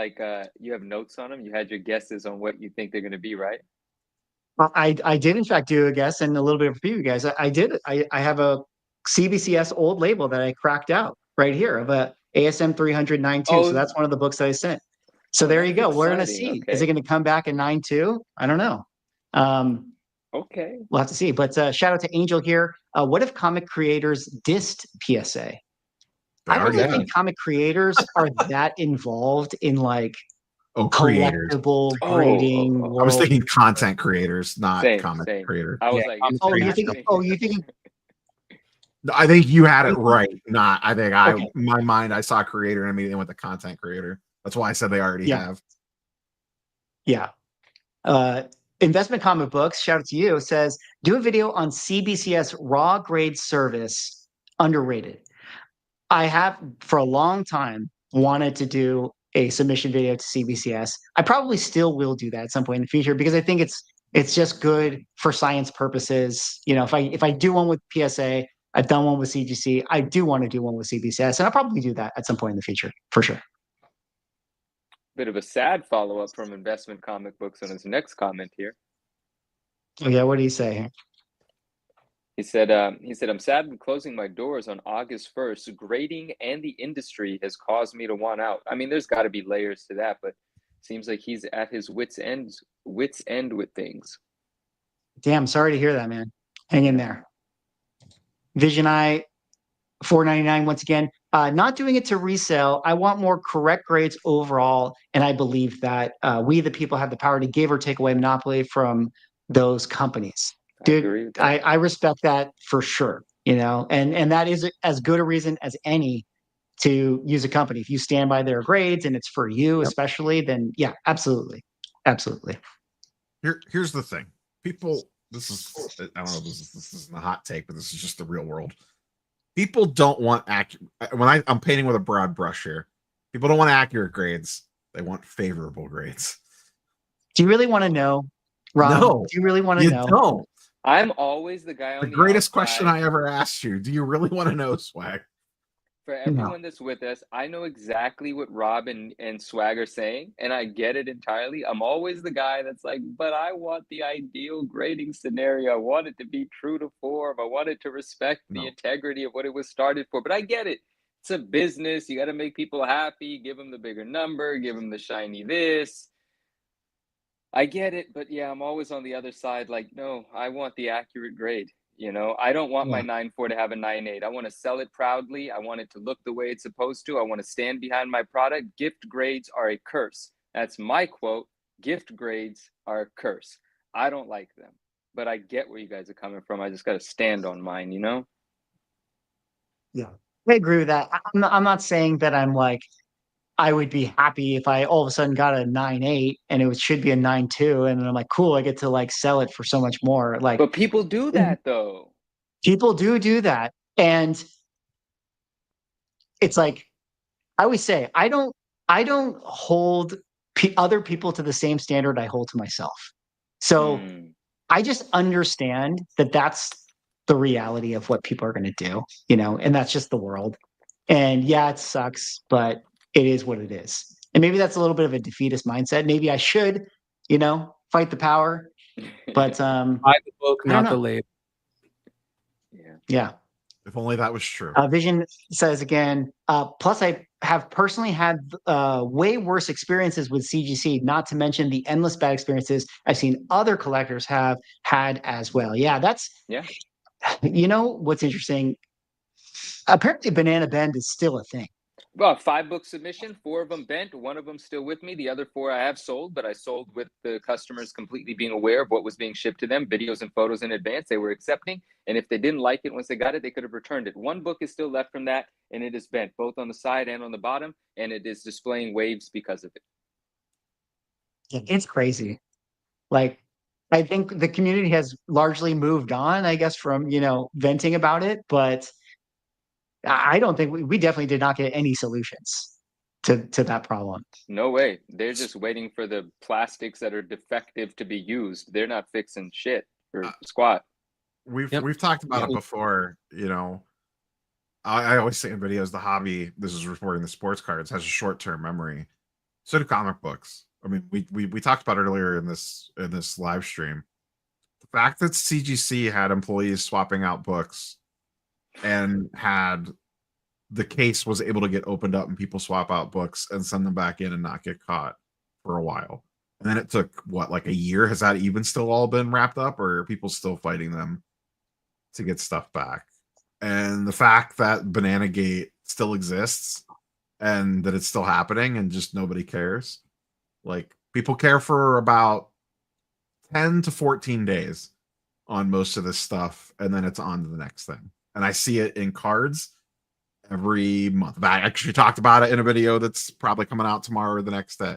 you have notes on them? You had your guesses on what you think they're going to be, right? Well, I did in fact do a guess and a little bit of a preview, guys. I did. I have a CBCS old label that I cracked out right here of a ASM 300 So that's one of the books that I sent. So there you go. We're going to see. Okay. Is it going to come back in 9.2? I don't know. Okay. We'll have to see. But shout out to Angel here. What if comic creators dissed PSA? I don't really think comic creators are that involved in like collectible grading. I was thinking content creators, not comic creator. I was like, you're thinking. I think you had it right. Not, I think in my mind, I saw creator and immediately went to content creator. That's why I said they already have. Yeah. Investment Comic Books, shout out to you, says do a video on CBCS raw grade service, underrated. I have for a long time wanted to do a submission video to CBCS. I probably still will do that at some point in the future because I think it's just good for science purposes. You know, if I do one with PSA, I've done one with CGC. I do want to do one with CBCS, and I'll probably do that at some point in the future for sure. Bit of a sad follow-up from Investment Comic Books on his next comment here. Oh yeah, what do you say? He said, I'm sad I'm closing my doors on August 1st. Grading and the industry has caused me to want out. I mean, there's got to be layers to that, but seems like he's at his wits end with things. Damn, sorry to hear that, man. Hang in there. Vision Eye, $4.99 once again. Not doing it to resale. I want more correct grades overall, and I believe that we, the people, have the power to give or take away monopoly from those companies. Dude, I respect that for sure. You know, and that is as good a reason as any to use a company. If you stand by their grades and it's for you, especially, then yeah, absolutely, absolutely. Here's the thing, people. This is, I don't know, this isn't a hot take, but this is just the real world. People don't want accurate. When I'm painting with a broad brush here, people don't want accurate grades. They want favorable grades. Do you really want to know, Rob? No, do you really want to know? Don't. I'm always the guy on the greatest question I ever asked you. Do you really want to know, Swag? For everyone that's with us, I know exactly what Rob and Swag are saying, and I get it entirely. I'm always the guy that's like, but I want the ideal grading scenario. I want it to be true to form. I want it to respect the integrity of what it was started for. But I get it. It's a business. You got to make people happy. Give them the bigger number. Give them the shiny this. I get it. But yeah, I'm always on the other side. Like, no, I want the accurate grade. You know, I don't want my 9.4 to have a 9.8. I want to sell it proudly. I want it to look the way it's supposed to. I want to stand behind my product. Gift grades are a curse. That's my quote. Gift grades are a curse. I don't like them, but I get where you guys are coming from. I just got to stand on mine, you know? Yeah, I agree with that. I'm not saying that I'm like, I would be happy if I all of a sudden got a 9.8 and it should be a 9.2, and I'm like, cool, I get to like sell it for so much more. Like, but people do that though. People do that, and it's like I always say, I don't hold other people to the same standard I hold to myself. So I just understand that that's the reality of what people are going to do, you know, and that's just the world. And yeah, it sucks, but it is what it is. And maybe that's a little bit of a defeatist mindset. Maybe I should, you know, fight the power. But buy the book, not the label. Yeah. If only that was true. Vision says again, plus I have personally had way worse experiences with CGC, not to mention the endless bad experiences I've seen other collectors have had as well. Yeah, that's, you know, what's interesting. Apparently Banana Bend is still a thing. Well, 5-book submission, 4 of them bent, 1 of them still with me. The other 4 I have sold, but I sold with the customers completely being aware of what was being shipped to them, videos and photos in advance. They were accepting, and if they didn't like it once they got it, they could have returned it. 1 book is still left from that, and it is bent, both on the side and on the bottom, and it is displaying waves because of it. It's crazy. Like, I think the community has largely moved on, I guess, from, you know, venting about it, but I don't think we definitely did not get any solutions to that problem. No way. They're just waiting for the plastics that are defective to be used. They're not fixing shit for squat. We've talked about it before. You know, I always say in videos, the hobby, this is reporting the sports cards, has a short-term memory. So do comic books. I mean, we talked about it earlier in this live stream. The fact that CGC had employees swapping out books and had the case was able to get opened up and people swap out books and send them back in and not get caught for a while. And then it took what, like a year? Has that even still all been wrapped up, or are people still fighting them to get stuff back? And the fact that Banana Gate still exists and that it's still happening and just nobody cares. Like, people care for about 10 to 14 days on most of this stuff, and then it's on to the next thing. And I see it in cards every month. I actually talked about it in a video that's probably coming out tomorrow or the next day.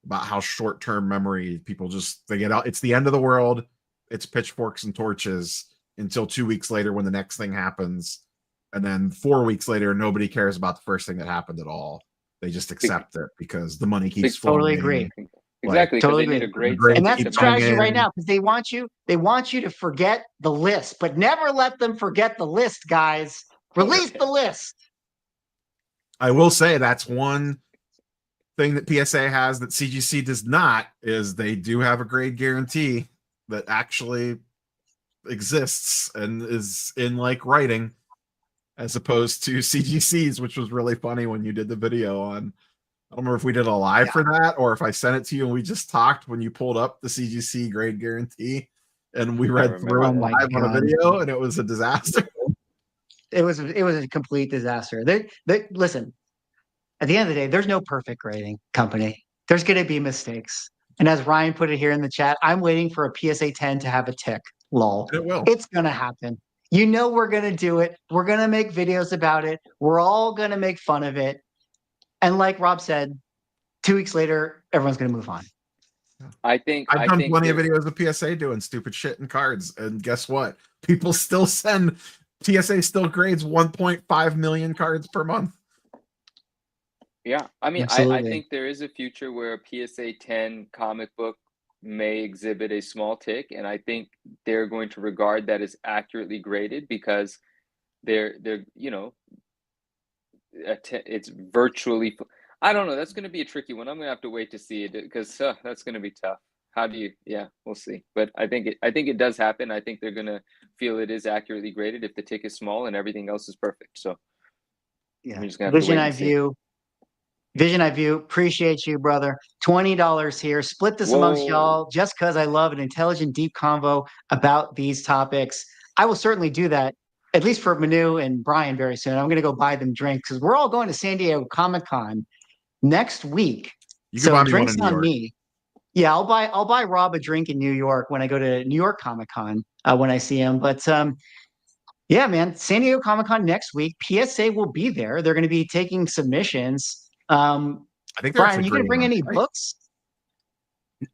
about how short-term memory people just they get out. It's the end of the world. It's pitchforks and torches until 2 weeks later when the next thing happens. And then 4 weeks later, nobody cares about the first thing that happened at all. They just accept it because the money keeps flowing. Totally agree. Exactly, because totally they need agree. a great Great. And that's sentiment the to strategy in. right now, because they want you to forget the list, but never let them forget the list, guys. Release the list. I will say that's one thing that PSA has that CGC does not, is they do have a grade guarantee that actually exists and is in like writing, as opposed to CGC's, which was really funny when you did the video on. I don't remember if we did a live for that or if I sent it to you and we just talked when you pulled up the CGC grade guarantee and we read through it live on a video, and it was a disaster. It was a complete disaster. Listen, at the end of the day, there's no perfect grading company. There's going to be mistakes. And as Ryan put it here in the chat, I'm waiting for a PSA 10 to have a tick. Lol. It will. It's going to happen. You know we're going to do it. We're going to make videos about it. We're all going to make fun of it. And like Rob said, 2 weeks later, everyone's going to move on. I've done plenty of videos of PSA doing stupid shit in cards, and guess what? People still send. PSA still grades 1.5 million cards per month. Yeah, I mean, I think there is a future where a PSA 10 comic book may exhibit a small tick, and I think they're going to regard that as accurately graded because they're you know, it's virtually. I don't know. That's going to be a tricky one. I'm going to have to wait to see it because that's going to be tough. How do you? Yeah, we'll see. But I think it does happen. I think they're going to feel it is accurately graded if the tick is small and everything else is perfect. So yeah, we're just going to have to wait and see. Vision I View, appreciate you, brother. $20 here. Split this amongst y'all just because I love an intelligent, deep convo about these topics. I will certainly do that, at least for Manu and Brian very soon. I'm going to go buy them drinks because we're all going to San Diego Comic-Con next week. So drinks on me. Yeah, I'll buy Rob a drink in New York when I go to New York Comic-Con when I see him. But yeah, man, San Diego Comic-Con next week. PSA will be there. They're going to be taking submissions. I think Brian, you gonna bring any books?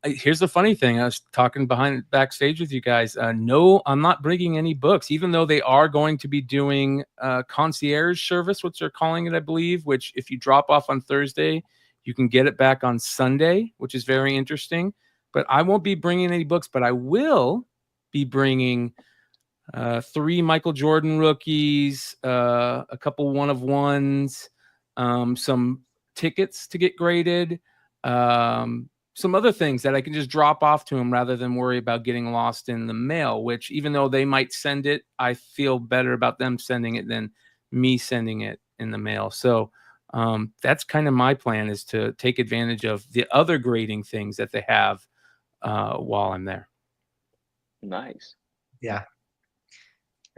Here's the funny thing. I was talking backstage with you guys. No, I'm not bringing any books, even though they are going to be doing concierge service, what they're calling it, I believe, which if you drop off on Thursday, you can get it back on Sunday, which is very interesting. But I won't be bringing any books, but I will be bringing 3 Michael Jordan rookies, a couple one-of-ones, some tickets to get graded, some other things that I can just drop off to them rather than worry about getting lost in the mail, which even though they might send it, I feel better about them sending it than me sending it in the mail. So that's kind of my plan, is to take advantage of the other grading things that they have while I'm there. Nice. Yeah.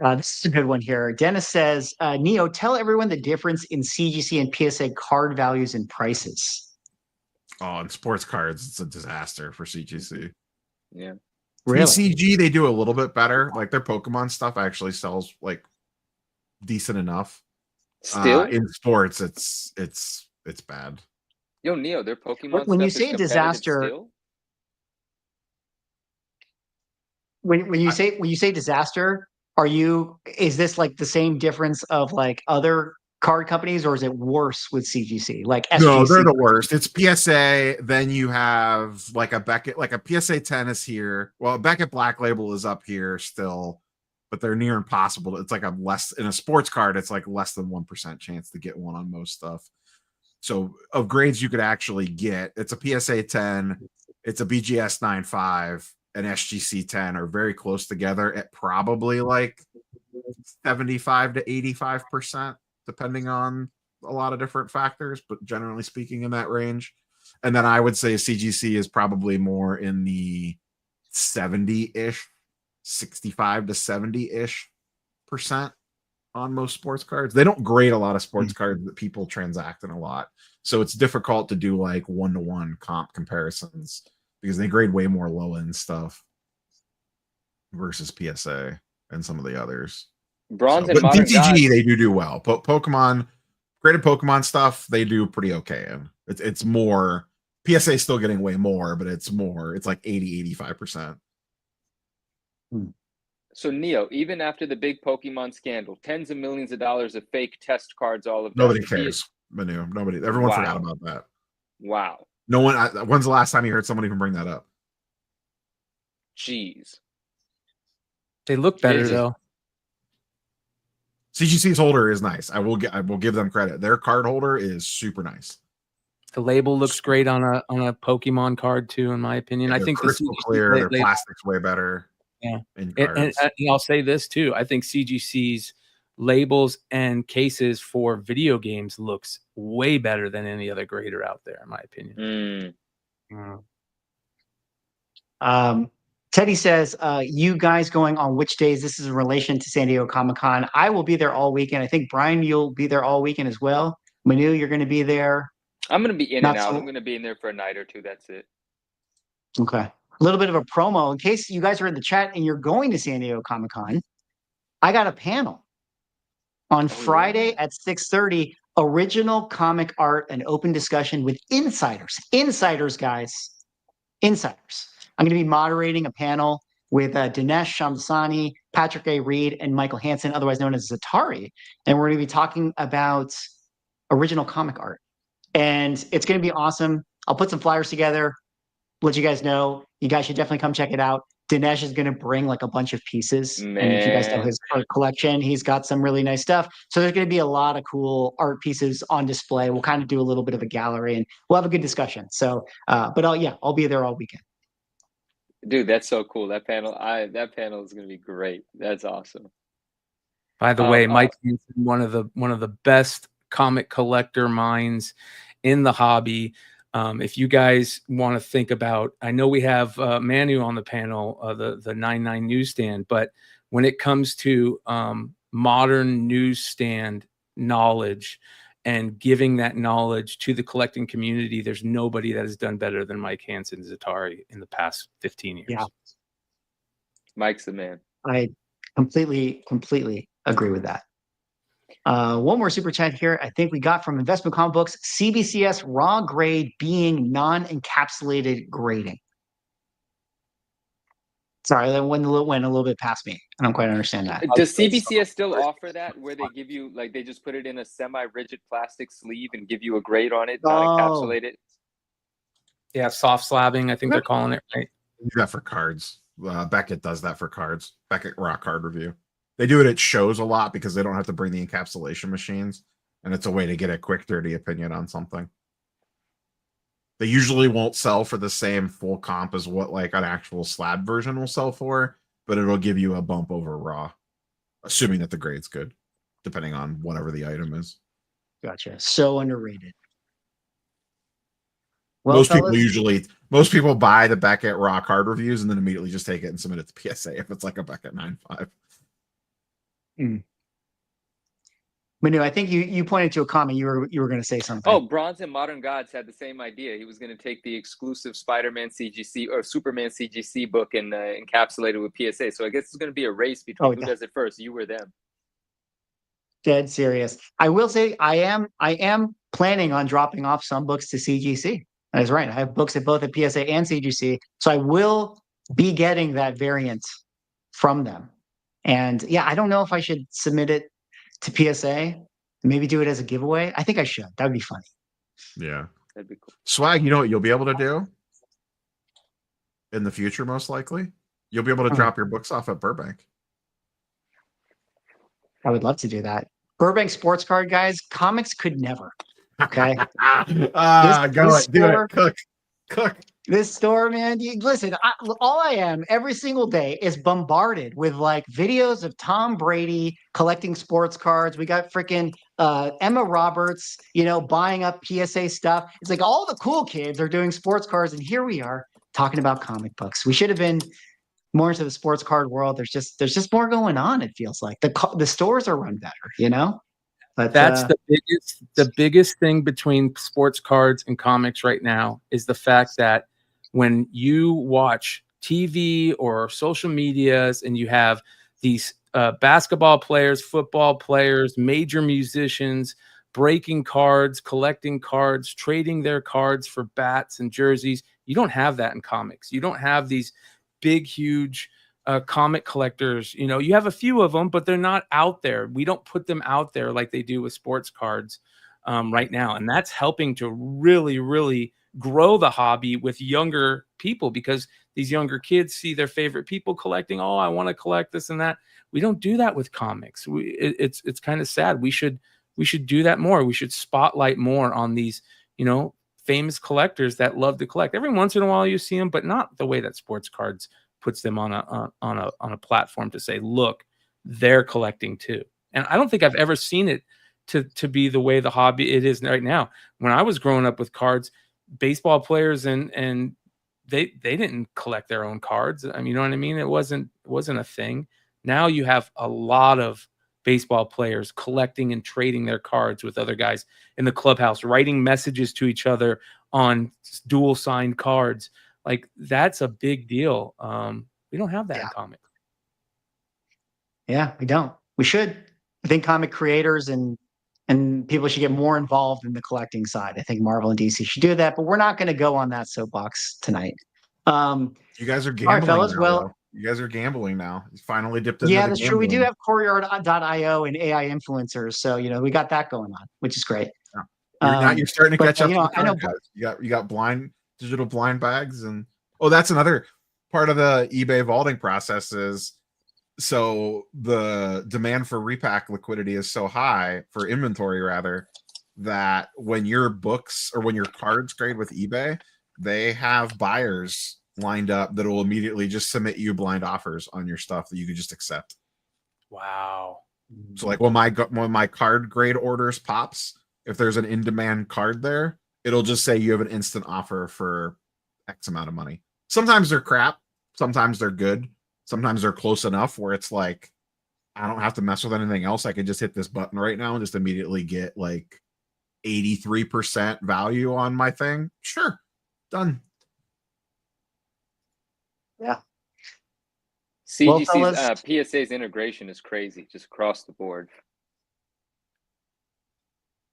This is a good one here. Dennis says, Neo, tell everyone the difference in CGC and PSA card values and prices. Oh, in sports cards, it's a disaster for CGC. Yeah. Really? TCG, they do a little bit better. Like their Pokemon stuff actually sells like decent enough. Still? In sports, it's bad. Yo, Neo, their Pokemon when stuff you say is disaster, still? When you say disaster, is this like the same difference of like other card companies, or is it worse with CGC? Like SGC? No, they're the worst. It's PSA. Then you have like a Beckett, like a PSA 10 is here. Well, Beckett Black Label is up here still, but they're near impossible. It's like in a sports card, it's like less than 1% chance to get one on most stuff. So of grades you could actually get, it's a PSA 10, it's a BGS 9.5, and SGC 10 are very close together at probably like 75 to 85%, depending on a lot of different factors, but generally speaking in that range. And then I would say CGC is probably more in the 70-ish, 65 to 70-ish % on most sports cards. They don't grade a lot of sports cards that people transact in a lot. So it's difficult to do like one-to-one comp comparisons because they grade way more low-end stuff versus PSA and some of the others. Bronze and Modern DTG, Gods, they do well. Pokemon, graded Pokemon stuff, they do pretty okay. And it's more PSA is still getting way more, but it's more. It's like 80-85%. So Neo, even after the big Pokemon scandal, tens of millions of dollars of fake test cards, all of that. Nobody cares, Manu. Nobody. Everyone Wow. forgot about that. Wow. No one. When's the last time you heard someone even bring that up? Jeez. They look better It is- though. CGC's holder is nice. I will give them credit. Their card holder is super nice. The label looks great on a Pokemon card too, in my opinion. I They're think the crystal CGC clear. Their label, plastic's way better. Yeah. In and cards. I'll say this too. I think CGC's labels and cases for video games looks way better than any other grader out there, in my opinion. Teddy says, you guys going on which days? This is in relation to San Diego Comic-Con. I will be there all weekend. I think, Brian, you'll be there all weekend as well. Manu, you're going to be there. I'm going to be in Not and out. so- I'm going to be in there for a night or two. That's it. Okay. A little bit of a promo. In case you guys are in the chat and you're going to San Diego Comic-Con, I got a panel on Friday at 6:30, original comic art and open discussion with insiders. Insiders, guys. Insiders. I'm going to be moderating a panel with Dinesh Shamsani, Patrick A. Reed, and Michael Hansen, otherwise known as Zatari. And we're going to be talking about original comic art. And it's going to be awesome. I'll put some flyers together, let you guys know. You guys should definitely come check it out. Dinesh is going to bring like a bunch of pieces. And if you guys know Man. his art collection, he's got some really nice stuff. So there's going to be a lot of cool art pieces on display. We'll kind of do a little bit of a gallery and we'll have a good discussion. So, but I'll be there all weekend. Dude, that's so cool. That panel is going to be great. That's awesome. By the way, Mike Hansen, one of the best comic collector minds in the hobby. If you guys want to think about, I know we have Manu on the panel, the 99 Newsstand, but when it comes to modern newsstand knowledge and giving that knowledge to the collecting community, there's nobody that has done better than Mike Hansen Zatari in the past 15 years. Yeah. Mike's the man. I completely agree with that. One more super chat here. I think we got from Investment Comic Books, CBCS raw grade being non-encapsulated grading. Sorry, that went a little bit past me. I don't quite understand that. Does CBCS still offer that where they give you, like, they just put it in a semi-rigid plastic sleeve and give you a grade on it, not encapsulate it? Yeah, soft slabbing, I think they're calling it, right? Do that for cards. Beckett does that for cards. Beckett Raw Card Review. They do it at shows a lot because they don't have to bring the encapsulation machines, and it's a way to get a quick, dirty opinion on something. They usually won't sell for the same full comp as what like an actual slab version will sell for, but it'll give you a bump over raw, assuming that the grade's good, depending on whatever the item is. Gotcha. So underrated. Well, most people buy the Beckett Raw Card Reviews and then immediately just take it and submit it to PSA if it's like a Beckett 9.5. Manu, I think you pointed to a comment. You were going to say something. Oh, Bronze and Modern Gods had the same idea. He was going to take the exclusive Spider-Man CGC or Superman CGC book and encapsulate it with PSA. So I guess it's going to be a race between who does it first, you or them. Dead serious. I will say I am planning on dropping off some books to CGC. That is right. I have books at both at PSA and CGC, so I will be getting that variant from them. And yeah, I don't know if I should submit it to PSA, maybe do it as a giveaway. I think I should. That would be funny. Yeah. That'd be cool. Swag, you know what you'll be able to do in the future, most likely? You'll be able to drop your books off at Burbank. I would love to do that. Burbank Sports Card, guys, comics could never. Okay. Do it. Cook. This store, man, listen, all I am every single day is bombarded with like videos of Tom Brady collecting sports cards. We got freaking Emma Roberts, buying up PSA stuff. It's like all the cool kids are doing sports cards, and here we are talking about comic books. We should have been more into the sports card world. There's just more going on. It feels like the stores are run better, But that's the biggest thing between sports cards and comics right now is the fact that when you watch TV or social medias and you have these basketball players, football players, major musicians breaking cards, collecting cards, trading their cards for bats and jerseys. You don't have that in comics. You don't have these big, huge comic collectors. You know, you have a few of them, but they're not out there. We don't put them out there like they do with sports cards right now. And that's helping to really, really grow the hobby with younger people, because these younger kids see their favorite people collecting. Oh, I want to collect this and that. We don't do that with comics. It's kind of sad. We should do that more. We should spotlight more on these, you know, famous collectors that love to collect. Every once in a while you see them, but not the way that sports cards puts them on a platform to say, look, they're collecting too. And I don't think I've ever seen it to be the way the hobby it is right now. When I was growing up with cards, baseball players and they didn't collect their own cards. I mean, you know what I mean? It wasn't a thing. Now you have a lot of baseball players collecting and trading their cards with other guys in the clubhouse, writing messages to each other on dual signed cards. Like, that's a big deal. We don't have that in comics. Yeah, we don't. We should. I think comic creators and people should get more involved in the collecting side. I think Marvel and DC should do that, but we're not going to go on that soapbox tonight. You guys are All right, gambling fellas. now, Well, though. You guys are gambling now. You finally dipped into yeah, the that's true. We do gambling. have Courier.io and AI influencers, so you know we got that going on, which is great. You're starting to but, catch up you to know, the I know- card guys. You got digital blind bags, and that's another part of the eBay vaulting process is, so the demand for repack liquidity is so high, for inventory rather, that when your books or when your cards trade with eBay, they have buyers lined up that will immediately just submit you blind offers on your stuff that you could just accept. Wow. So like when my card grade orders pops, if there's an in-demand card there, it'll just say you have an instant offer for X amount of money. Sometimes they're crap, sometimes they're good, sometimes they're close enough where it's like, I don't have to mess with anything else. I could just hit this button right now and just immediately get like 83% value on my thing. Sure. Done. Yeah. CGC's fellas- PSA's integration is crazy, just across the board.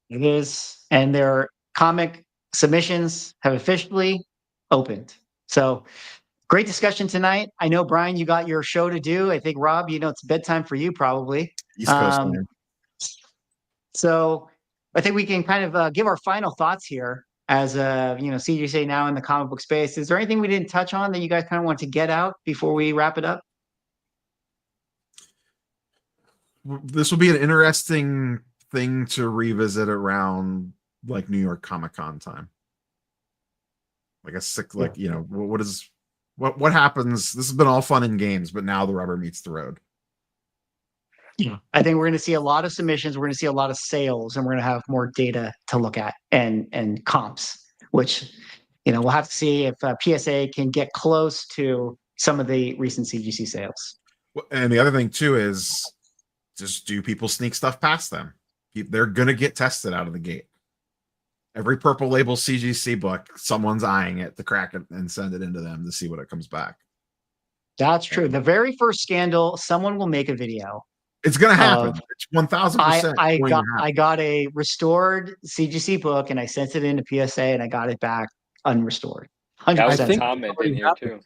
It is, and their comic submissions have officially opened. So great discussion tonight. I know, Brian, you got your show to do. I think, Rob, you know, it's bedtime for you probably. East Coast man. So I think we can kind of give our final thoughts here as you know, CGC now in the comic book space. Is there anything we didn't touch on that you guys kind of want to get out before we wrap it up? This will be an interesting thing to revisit around like New York Comic Con time. Like a sick, like, you know, what happens? This has been all fun and games, but now the rubber meets the road. Yeah, I think we're going to see a lot of submissions. We're going to see a lot of sales, and we're going to have more data to look at and comps, which, you know, we'll have to see if PSA can get close to some of the recent CGC sales. And the other thing too is, just do people sneak stuff past them? They're gonna get tested out of the gate. Every purple label CGC book, someone's eyeing it to crack it and send it into them to see what it comes back. That's true. The very first scandal, someone will make a video. It's gonna happen. It's 1000%. I got a restored CGC book and I sent it into PSA and I got it back unrestored. 100%. That was I a think comment it's in here already too.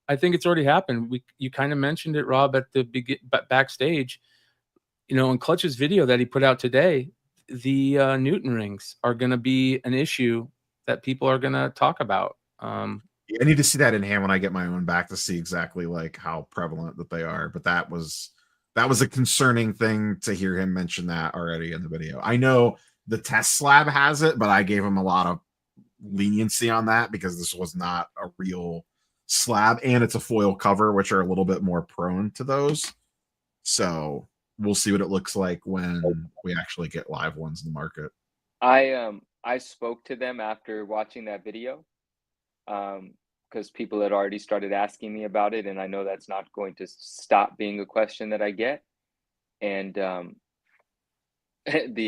I think it's already happened. You kind of mentioned it, Rob, at the backstage. You know, in Clutch's video that he put out today, the Newton rings are going to be an issue that people are going to talk about. I need to see that in hand when I get my own back to see exactly like how prevalent that they are. But that was a concerning thing to hear him mention that already in the video. I know the test slab has it, but I gave him a lot of leniency on that because this was not a real slab, and it's a foil cover, which are a little bit more prone to those. So we'll see what it looks like when we actually get live ones in the market. I spoke to them after watching that video, because people had already started asking me about it, and I know that's not going to stop being a question that I get. And they're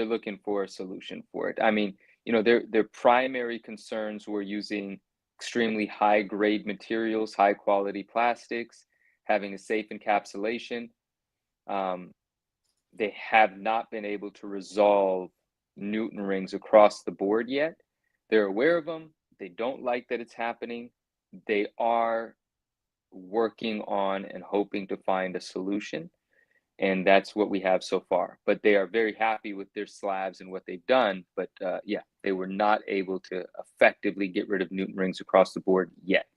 looking for a solution for it. I mean, you know, their primary concerns were using extremely high grade materials, high quality plastics, having a safe encapsulation. they have not been able to resolve Newton rings across the board yet. They're aware of them. They don't like that it's happening. They are working on and hoping to find a solution. And that's what we have so far. But they are very happy with their slabs and what they've done. But yeah, they were not able to effectively get rid of Newton rings across the board yet.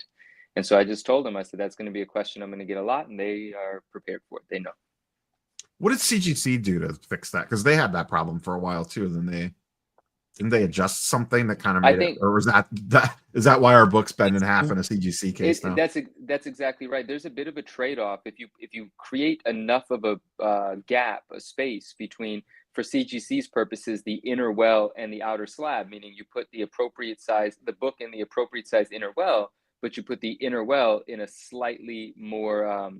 And so I just told them, I said, that's going to be a question I'm going to get a lot, and they are prepared for it. They know. What did CGC do to fix that? Because they had that problem for a while too. Then didn't they adjust something that kind of made it, or was is that why our book's bent in half in a CGC case now? That's exactly right. There's a bit of a trade-off if you create enough of a gap, a space between, for CGC's purposes, the inner well and the outer slab, meaning you put the appropriate size, the book in the appropriate size inner well, but you put the inner well in a slightly more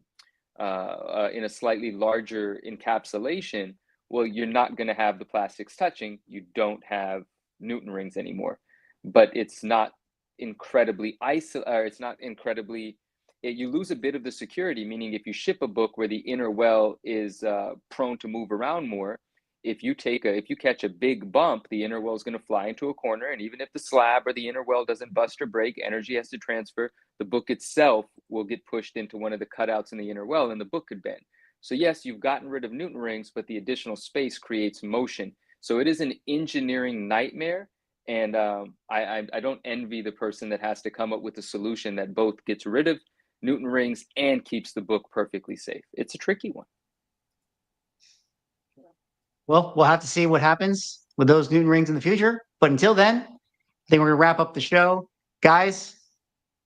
in a slightly larger encapsulation. Well, you're not going to have the plastics touching. You don't have Newton rings anymore. But it's not incredibly it's not incredibly. You lose a bit of the security. Meaning, if you ship a book where the inner well is prone to move around more, if you catch a big bump, the inner well is going to fly into a corner, and even if the slab or the inner well doesn't bust or break, energy has to transfer. The book itself will get pushed into one of the cutouts in the inner well, and the book could bend. So yes, you've gotten rid of Newton rings, but the additional space creates motion. So it is an engineering nightmare, and I don't envy the person that has to come up with a solution that both gets rid of Newton rings and keeps the book perfectly safe. It's a tricky one. Well, we'll have to see what happens with those Newton rings in the future. But until then, I think we're going to wrap up the show. Guys,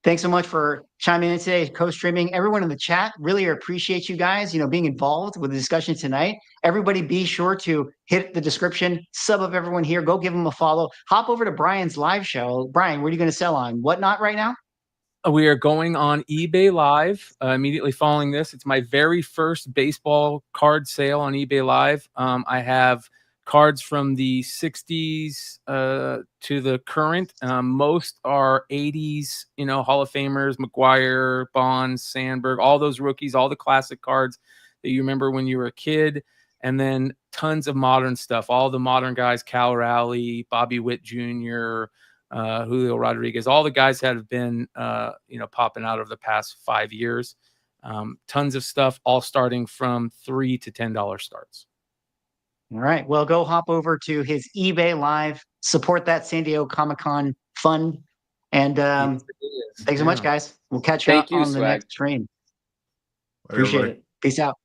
thanks so much for chiming in today, co-streaming. Everyone in the chat, really appreciate you guys, being involved with the discussion tonight. Everybody be sure to hit the description, sub up everyone here, go give them a follow. Hop over to Brian's live show. Brian, what are you going to sell on? Whatnot right now? We are going on eBay Live immediately following this. It's my very first baseball card sale on eBay Live. I have cards from the 60s to the current. Most are 80s, Hall of Famers, McGuire, Bonds, Sandberg, all those rookies, all the classic cards that you remember when you were a kid. And then tons of modern stuff, all the modern guys, Cal Raleigh, Bobby Witt Jr., Julio Rodriguez, all the guys that have been, popping out over the past 5 years. Tons of stuff, all starting from $3 to $10 starts. All right. Well, go hop over to his eBay Live, support that San Diego Comic-Con fund. And thanks so much, guys. We'll catch you on the next stream. Appreciate it. Peace out.